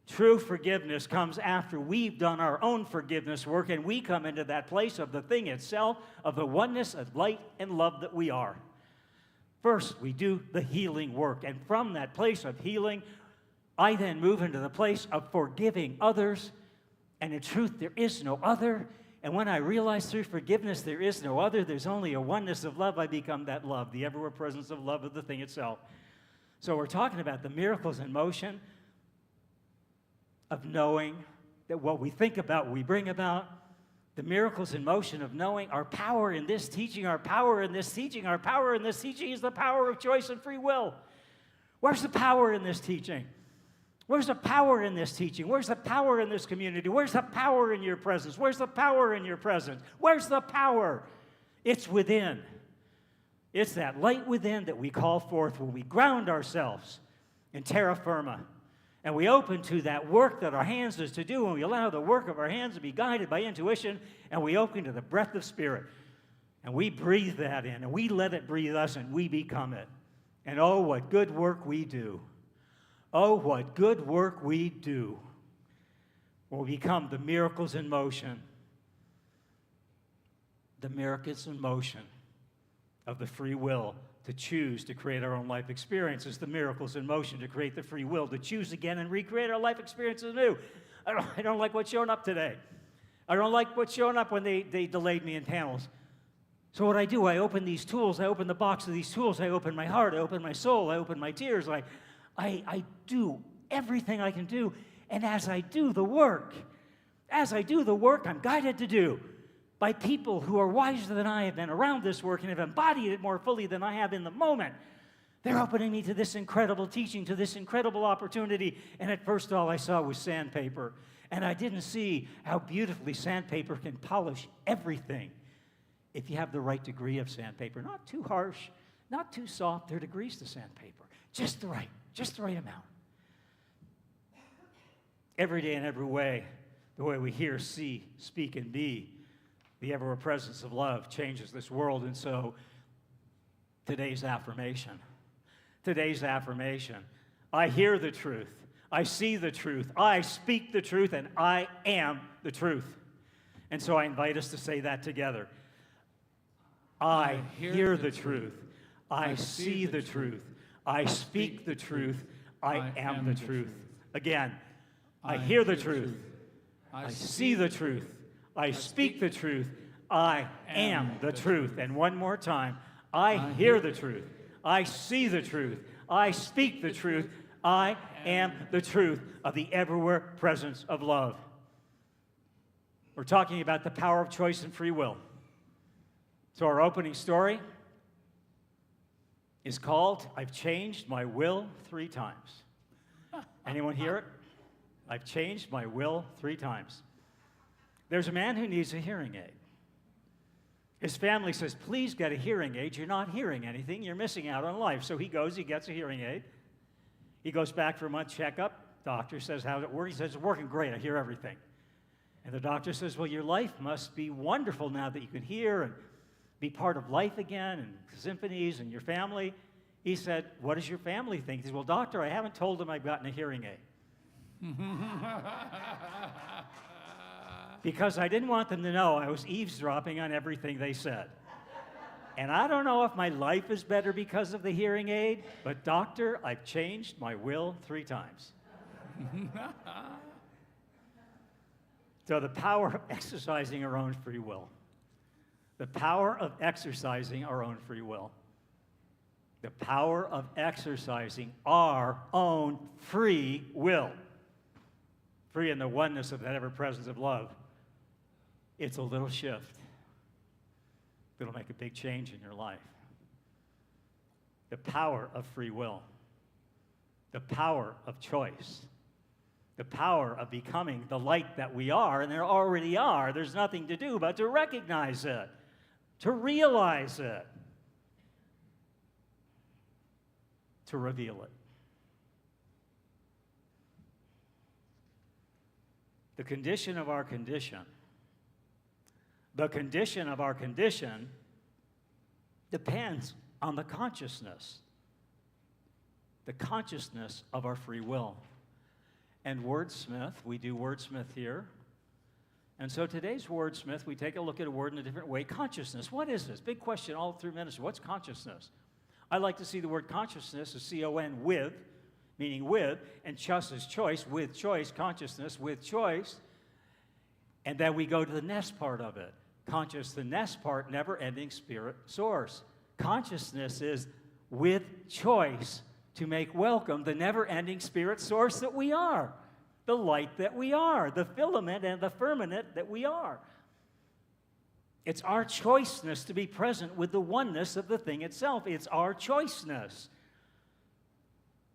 True forgiveness comes after we've done our own forgiveness work, and we come into that place of the thing itself, of the oneness of light and love that we are. First, we do the healing work, and from that place of healing, I then move into the place of forgiving others, and in truth, there is no other. And when I realize through forgiveness there is no other, there's only a oneness of love, I become that love, the everywhere presence of love of the thing itself. So we're talking about the miracles in motion of knowing that what we think about, we bring about. The miracles in motion of knowing our power in this teaching, our power in this teaching, our power in this teaching is the power of choice and free will. Where's the power in this teaching? Where's the power in this teaching? Where's the power in this community? Where's the power in your presence? Where's the power in your presence? Where's the power? It's within. It's that light within that we call forth when we ground ourselves in terra firma. And we open to that work that our hands is to do, and we allow the work of our hands to be guided by intuition, and we open to the breath of spirit. And we breathe that in, and we let it breathe us, and we become it. And oh, what good work we do. Oh, what good work we do. When we become the miracles in motion. The miracles in motion of the free will to choose to create our own life experiences, the miracles in motion to create the free will to choose again and recreate our life experiences anew. I don't like what's showing up today. I don't like what's showing up when they delayed me in panels. So what I do, I open these tools, I open the box of these tools, I open my heart, I open my soul, I open my tears, I do everything I can do, and as I do the work, I'm guided to do by people who are wiser than I have been around this work and have embodied it more fully than I have in the moment. They're opening me to this incredible teaching, to this incredible opportunity. And at first, all I saw was sandpaper. And I didn't see how beautifully sandpaper can polish everything if you have the right degree of sandpaper. Not too harsh, not too soft. There are degrees to sandpaper. Just the right amount. Every day in every way, the way we hear, see, speak, and be, the ever presence of love changes this world. And so, today's affirmation, I hear the truth, I see the truth, I speak the truth, and I am the truth. And so I invite us to say that together. I hear the truth, I see the truth, I speak the truth, I am the truth. Again, I hear the truth, I see the truth, I speak the truth, I am the truth. And one more time, I hear the truth, I see the truth, I speak the truth, I am the truth of the everywhere presence of love. We're talking about the power of choice and free will. So our opening story is called, I've Changed My Will 3 Times. Anyone hear it? I've changed my will 3 times. There's a man who needs a hearing aid. His family says, please get a hearing aid. You're not hearing anything. You're missing out on life. So he goes, he gets a hearing aid. He goes back for a month checkup. Doctor says, how's it work? He says, it's working great. I hear everything. And the doctor says, well, your life must be wonderful now that you can hear and be part of life again and symphonies and your family. He said, what does your family think? He says, well, doctor, I haven't told them I've gotten a hearing aid. Because I didn't want them to know I was eavesdropping on everything they said. And I don't know if my life is better because of the hearing aid, but doctor, I've changed my will 3 times. So the power of exercising our own free will. The power of exercising our own free will. The power of exercising our own free will. Free in the oneness of that ever-presence of love. It's a little shift that'll make a big change in your life. The power of free will. The power of choice. The power of becoming the light that we are, and there already are. There's nothing to do but to recognize it, to realize it, to reveal it. The condition of our condition depends on the consciousness of our free will. And wordsmith, we do wordsmith here. And so today's wordsmith, we take a look at a word in a different way. Consciousness, what is this? Big question all through ministry. What's consciousness? I like to see the word consciousness as C-O-N, with, meaning with, and chus is choice, with choice, consciousness, with choice. And then we go to the nest part of it. Conscious, the nest part, never-ending spirit source. Consciousness is with choice to make welcome the never-ending spirit source that we are, the light that we are, the filament and the firmament that we are. It's our choiceness to be present with the oneness of the thing itself. It's our choiceness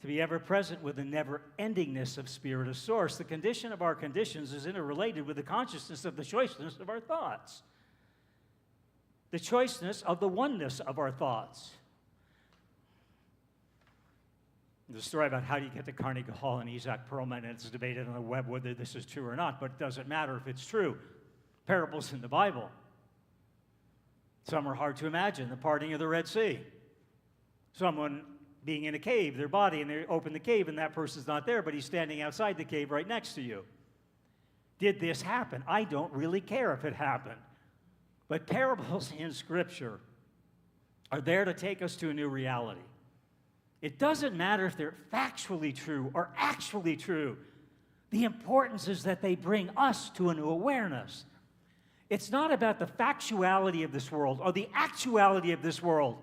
to be ever present with the never-endingness of spirit of source. The condition of our conditions is interrelated with the consciousness of the choiceness of our thoughts. The choiceness of the oneness of our thoughts. There's a story about how do you get to Carnegie Hall and Isaac Perlman, and it's debated on the web whether this is true or not, but it doesn't matter if it's true. Parables in the Bible. Some are hard to imagine, the parting of the Red Sea. Someone being in a cave, their body, and they open the cave, and that person's not there, but he's standing outside the cave right next to you. Did this happen? I don't really care if it happened. But parables in Scripture are there to take us to a new reality. It doesn't matter if they're factually true or actually true. The importance is that they bring us to a new awareness. It's not about the factuality of this world or the actuality of this world.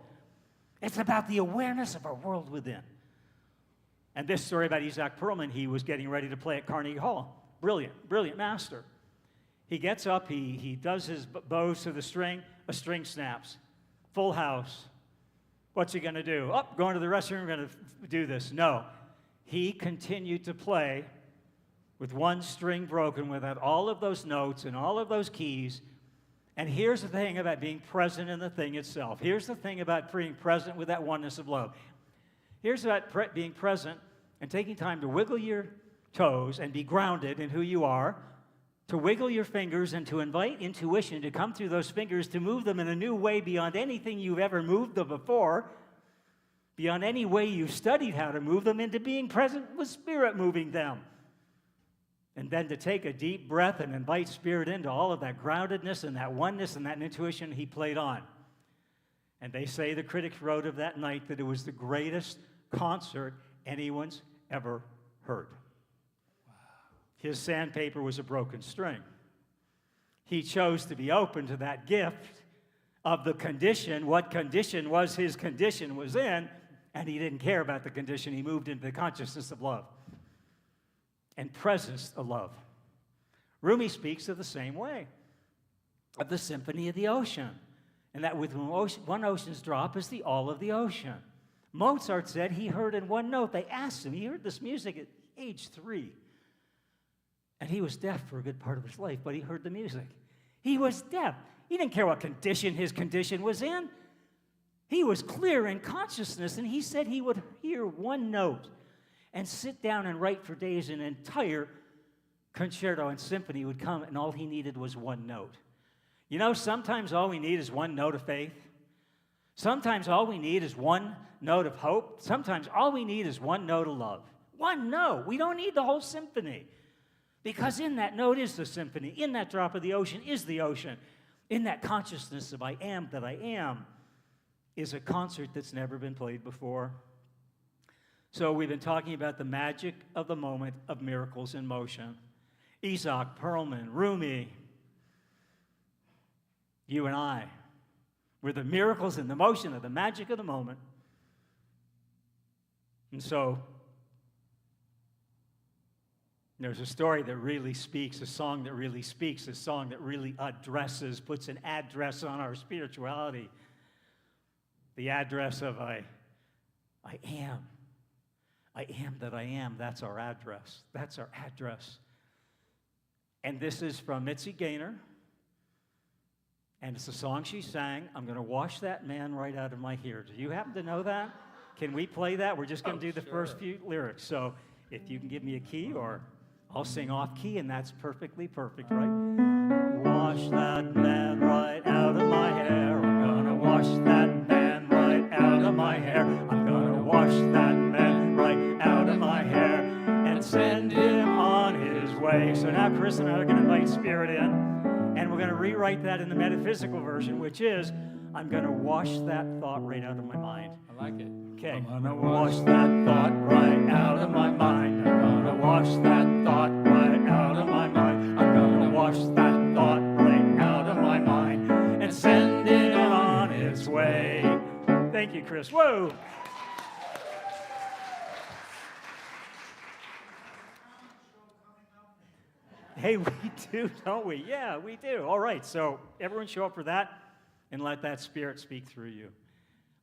It's about the awareness of our world within. And this story about Isaac Perlman, he was getting ready to play at Carnegie Hall. Brilliant, brilliant master. He gets up, he does his bows to the string, a string snaps. Full house. What's he going to do? Oh, going to the restroom, we're going to do this. No. He continued to play with one string broken, without all of those notes and all of those keys. And here's the thing about being present in the thing itself. Here's the thing about being present with that oneness of love. Here's about being present and taking time to wiggle your toes and be grounded in who you are, to wiggle your fingers and to invite intuition to come through those fingers, to move them in a new way beyond anything you've ever moved them before, beyond any way you've studied how to move them, into being present with Spirit moving them. And then to take a deep breath and invite Spirit into all of that groundedness and that oneness and that intuition he played on. And they say, the critics wrote of that night, that it was the greatest concert anyone's ever heard. His sandpaper was a broken string. He chose to be open to that gift of the condition. What condition was his condition was in, and he didn't care about the condition. He moved into the consciousness of love and presence of love. Rumi speaks of the same way, of the symphony of the ocean, and that with one ocean's drop is the all of the ocean. Mozart said he heard in one note. They asked him, he heard this music at age 3. And he was deaf for a good part of his life, but he heard the music. He was deaf. He didn't care what condition his condition was in. He was clear in consciousness, and he said he would hear one note and sit down and write for days. An entire concerto and symphony would come, and all he needed was one note. You know, sometimes all we need is one note of faith. Sometimes all we need is one note of hope. Sometimes all we need is one note of love. One note. We don't need the whole symphony. Because in that note is the symphony. In that drop of the ocean is the ocean. In that consciousness of I am that I am is a concert that's never been played before. So we've been talking about the magic of the moment of miracles in motion. Isaac Perlman, Rumi, you and I, we're the miracles in the motion of the magic of the moment. And so there's a story that really speaks, a song that really speaks, a song that really addresses, puts an address on our spirituality. The address of I am. I am that I am. That's our address. That's our address. And this is from Mitzi Gaynor. And it's a song she sang, I'm going to wash that man right out of my hair. Do you happen to know that? Can we play that? We're just going to do the first few lyrics. So if you can give me a key, or I'll sing off key, and that's perfectly perfect, right? Wash that man right out of my hair. I'm gonna wash that man right out of my hair. I'm gonna wash that man right out of my hair and send him on his way. So now Chris and I are going to invite Spirit in, and we're going to rewrite that in the metaphysical version, which is, I'm going to wash that thought right out of my mind. I like it. Okay. I'm gonna Wash that thought right out of my mind. I'm gonna wash that thought right out of my mind. I'm gonna wash that thought right out of my mind and send it on its way. Thank you, Chris. Whoa. Hey, we do, don't we? Yeah, we do. All right, so everyone show up for that, and let that Spirit speak through you.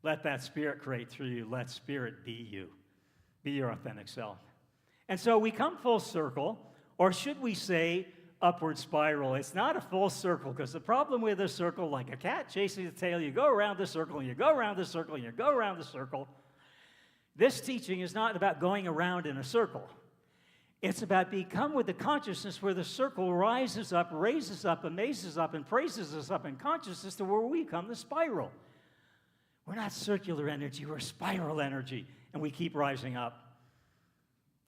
Let that Spirit create through you. Let Spirit be you. Be your authentic self. And so we come full circle, or should we say upward spiral? It's not a full circle, because the problem with a circle, like a cat chasing the tail, you go around the circle, and you go around the circle, and you go around the circle. This teaching is not about going around in a circle. It's about become with the consciousness where the circle rises up, raises up, amazes up, and praises us up in consciousness to where we become the spiral. We're not circular energy, we're spiral energy, and we keep rising up.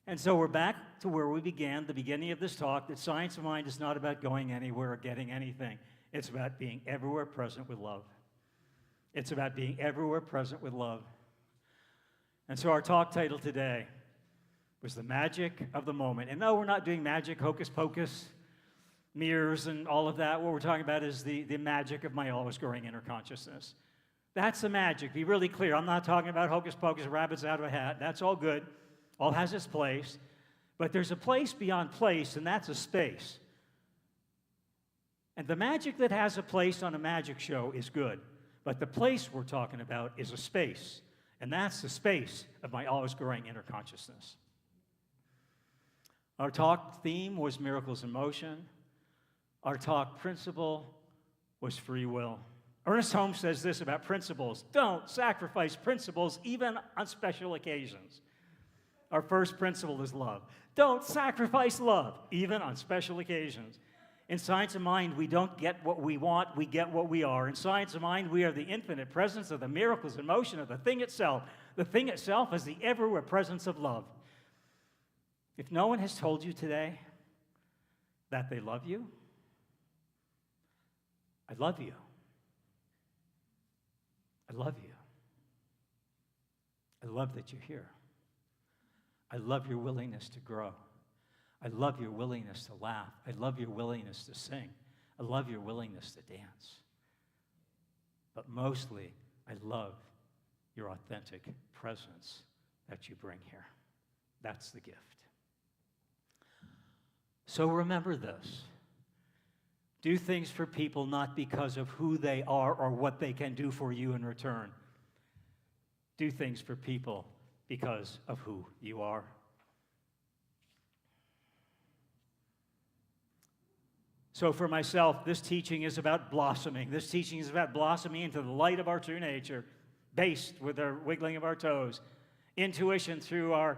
And so we're back to where we began, the beginning of this talk, that science of mind is not about going anywhere or getting anything. It's about being everywhere present with love. It's about being everywhere present with love. And so our talk title today was the magic of the moment. And no, we're not doing magic, hocus pocus, mirrors, and all of that. What we're talking about is the magic of my always growing inner consciousness. That's the magic. Be really clear. I'm not talking about hocus pocus, rabbits out of a hat. That's all good. All has its place. But there's a place beyond place, and that's a space. And the magic that has a place on a magic show is good. But the place we're talking about is a space, and that's the space of my always growing inner consciousness. Our talk theme was miracles in motion. Our talk principle was free will. Ernest Holmes says this about principles: don't sacrifice principles even on special occasions. Our first principle is love. Don't sacrifice love even on special occasions. In Science of Mind, we don't get what we want, we get what we are. In Science of Mind, we are the infinite presence of the miracles in motion of the thing itself. The thing itself is the everywhere presence of love. If no one has told you today that they love you, I love you. I love you. I love that you're here. I love your willingness to grow. I love your willingness to laugh. I love your willingness to sing. I love your willingness to dance. But mostly, I love your authentic presence that you bring here. That's the gift. So remember this. Do things for people not because of who they are or what they can do for you in return. Do things for people because of who you are. So for myself, this teaching is about blossoming. This teaching is about blossoming into the light of our true nature, based with our wiggling of our toes, intuition through our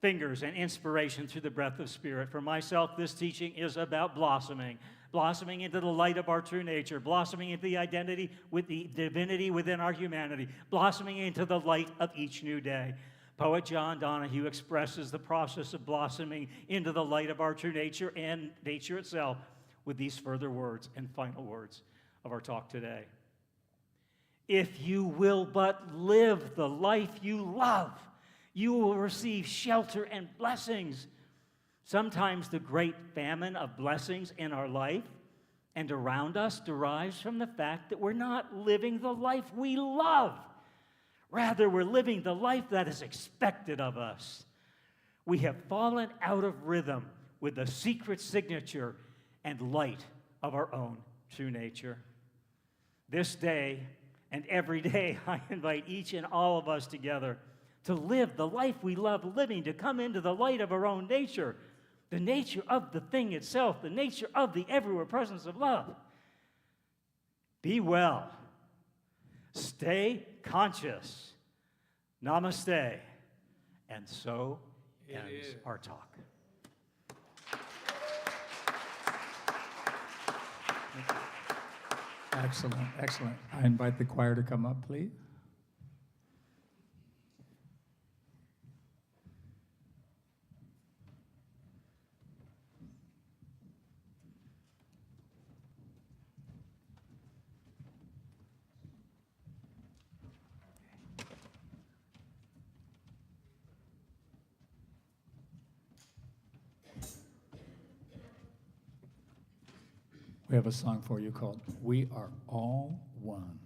fingers, and inspiration through the breath of spirit. For myself, this teaching is about blossoming. Blossoming into the light of our true nature, blossoming into the identity with the divinity within our humanity, blossoming into the light of each new day. Poet John Donahue expresses the process of blossoming into the light of our true nature and nature itself with these further words and final words of our talk today. If you will but live the life you love, you will receive shelter and blessings. Sometimes the great famine of blessings in our life and around us derives from the fact that we're not living the life we love. Rather, we're living the life that is expected of us. We have fallen out of rhythm with the secret signature and light of our own true nature. This day and every day, I invite each and all of us together to live the life we love living, to come into the light of our own nature, the nature of the thing itself, the nature of the everywhere presence of love. Be well. Stay conscious. Namaste. And so ends our talk. Excellent, excellent. I invite the choir to come up, please. We have a song for you called We Are All One.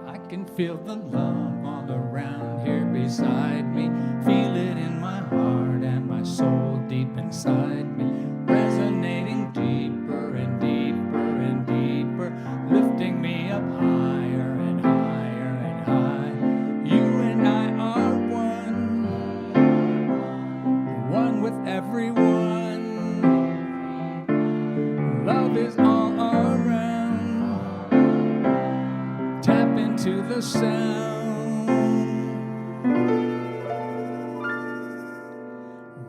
I can feel the love all around here beside me. Feel it in my heart and my soul deep inside me. Resonating deeper and deeper and deeper, lifting me up higher and higher and high. You and I are one, one with everyone. Love is all around. Tap into the sound.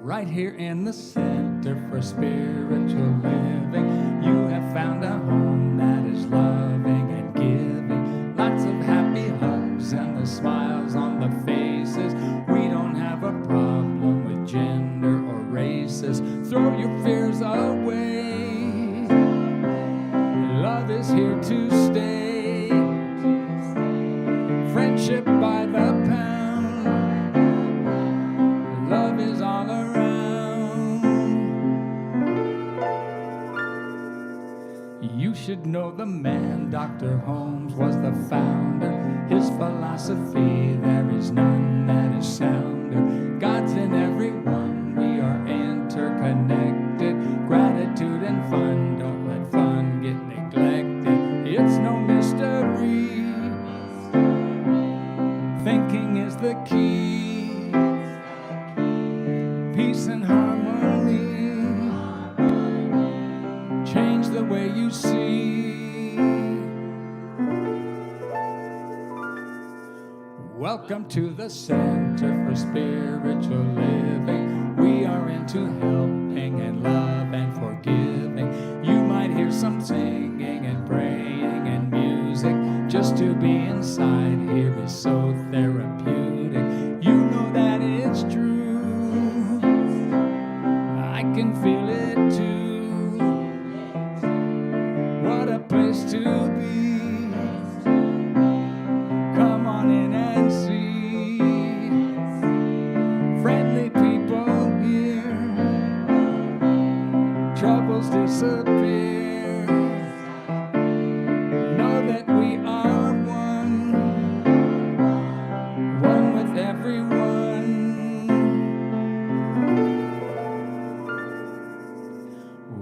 Right here in the center for spiritual living, you have found a home that is loving and giving. Lots of happy hugs and the smiles on the faces. We don't have a problem with gender or races. Throw your fears away. Love is here to stay. Friendship by the pound. Love is all around. You should know the man. Dr. Holmes was the founder. His philosophy, there is none that is sounder. God's in everyone, we are interconnected. Gratitude and fun, don't let fun get neglected. It's no mystery. Thinking is the key. Peace and harmony. Change the way you see. Welcome to the Center for Spiritual Living. We are into helping and love and forgiving. You might hear some singing and praying and music. Just to be inside here is so therapeutic. You know that it's true. I can feel it too. What a place to be. Come on in and see. Friendly people here. Troubles disappear. Know that we are one. One with everyone.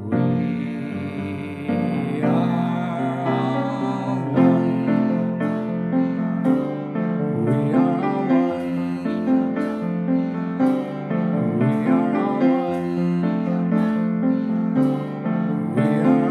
We are all one. We are all one. We are all one. We are all one. We are all one.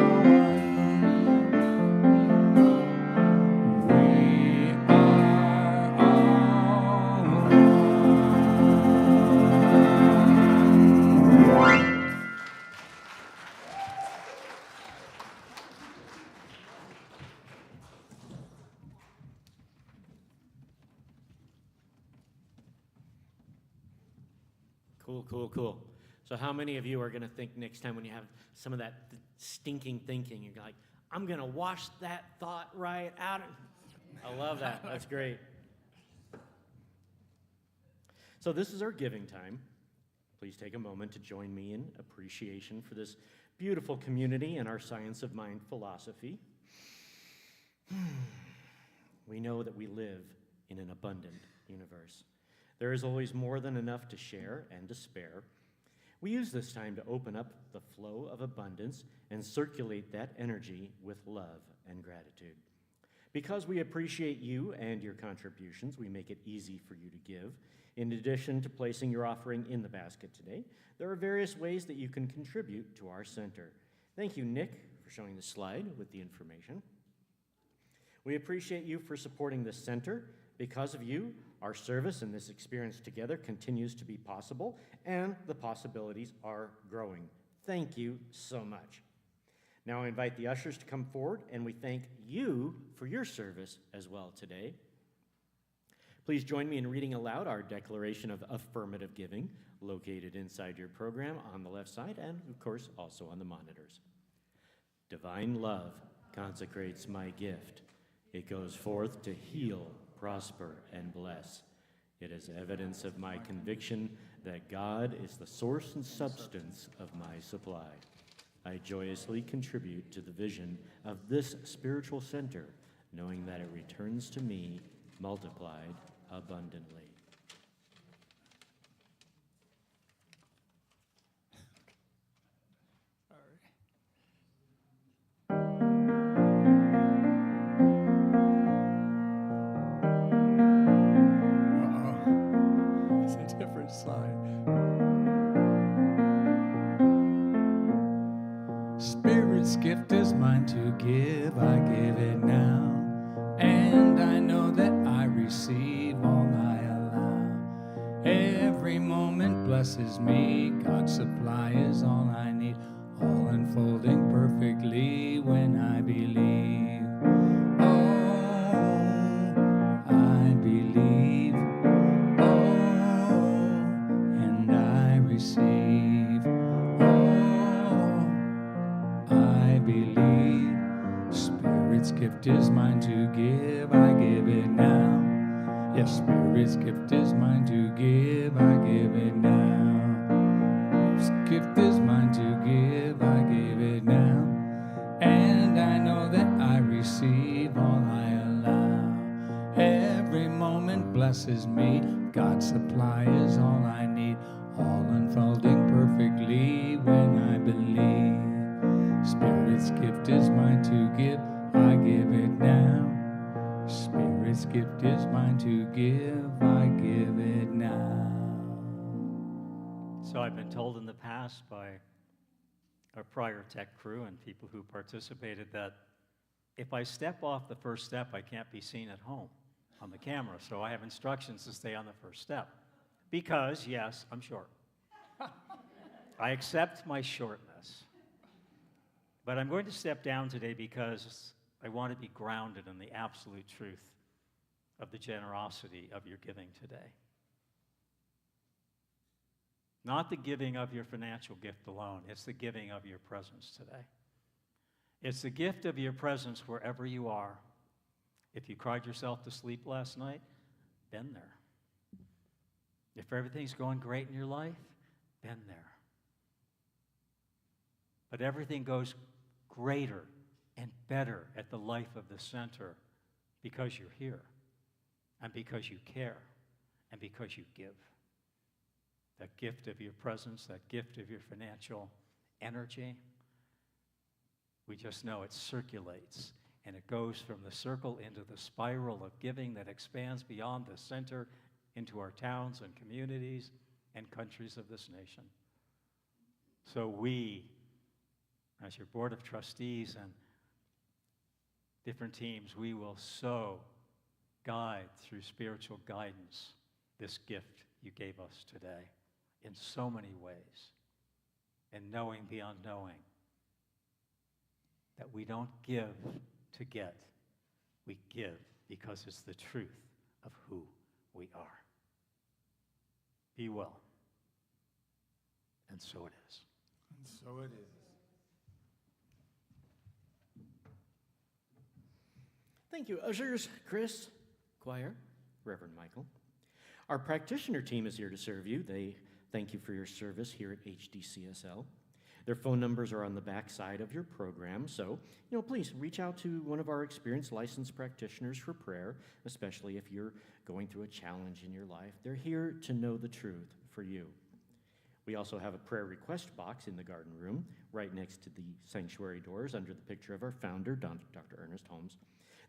Cool, cool, cool. So how many of you are going to think next time when you have some of that stinking thinking, you're like, I'm going to wash that thought right out of... I love that. That's great. So this is our giving time. Please take a moment to join me in appreciation for this beautiful community and our Science of Mind philosophy. We know that we live in an abundant universe. There is always more than enough to share and to spare. We use this time to open up the flow of abundance and circulate that energy with love and gratitude. Because we appreciate you and your contributions, we make it easy for you to give. In addition to placing your offering in the basket today, there are various ways that you can contribute to our center. Thank you, Nick, for showing the slide with the information. We appreciate you for supporting this center. Because of you, our service and this experience together continues to be possible, and the possibilities are growing. Thank you so much. Now I invite the ushers to come forward, and we thank you for your service as well today. Please join me in reading aloud our declaration of affirmative giving, located inside your program on the left side, and of course also on the monitors. Divine love consecrates my gift. It goes forth to heal, prosper, and bless. It is evidence of my conviction that God is the source and substance of my supply. I joyously contribute to the vision of this spiritual center, knowing that it returns to me multiplied abundantly. It's a different slide. Spirit's gift is mine to give, I give it now. And I know that I receive all I allow. Every moment blesses me, God's supply is all I need. All unfolding perfectly when I believe. I believe, and I receive, I believe, Spirit's gift is mine to give, I give it now, yes, Spirit's gift is mine to give, I give it now, His gift is mine to give, I give it now, and I know that So I've been told in the past by our prior tech crew and people who participated that if I step off the first step, I can't be seen at home on the camera. So I have instructions to stay on the first step. Because, yes, I'm short. I accept my shortness. But I'm going to step down today because I want to be grounded in the absolute truth of the generosity of your giving today. Not the giving of your financial gift alone, it's the giving of your presence today. It's the gift of your presence wherever you are. If you cried yourself to sleep last night, been there. If everything's going great in your life, been there. But everything goes greater and better at the life of the center because you're here and because you care and because you give. That gift of your presence, that gift of your financial energy, we just know it circulates and it goes from the circle into the spiral of giving that expands beyond the center into our towns and communities and countries of this nation. So we, as your board of trustees and different teams, we will so guide through spiritual guidance this gift you gave us today in so many ways, and knowing beyond knowing that we don't give to get, we give because it's the truth of who we are. Be well. And so it is. And so it is. Thank you, ushers, Chris, choir, Reverend Michael. Our practitioner team is here to serve you. They thank you for your service here at HDCSL. Their phone numbers are on the back side of your program, so please reach out to one of our experienced licensed practitioners for prayer, especially if you're going through a challenge in your life. They're here to know the truth for you. We also have a prayer request box in the garden room right next to the sanctuary doors under the picture of our founder, Dr. Ernest Holmes.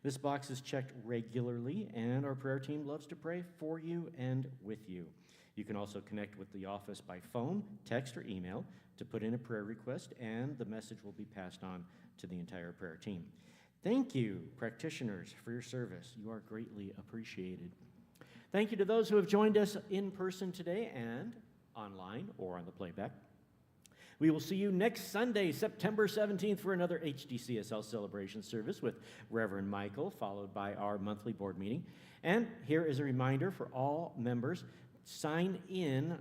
This box is checked regularly, and our prayer team loves to pray for you and with you. You can also connect with the office by phone, text, or email to put in a prayer request, and the message will be passed on to the entire prayer team. Thank you, practitioners, for your service. You are greatly appreciated. Thank you to those who have joined us in person today and online or on the playback. We will see you next Sunday, September 17th, for another HDCSL celebration service with Reverend Michael, followed by our monthly board meeting. And here is a reminder for all members, sign in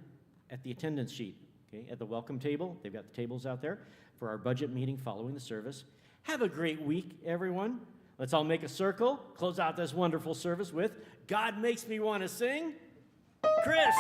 at the attendance sheet, okay, at the welcome table. They've got the tables out there for our budget meeting following the service. Have a great week, everyone. Let's all make a circle, close out this wonderful service with God Makes Me Want to Sing. Chris.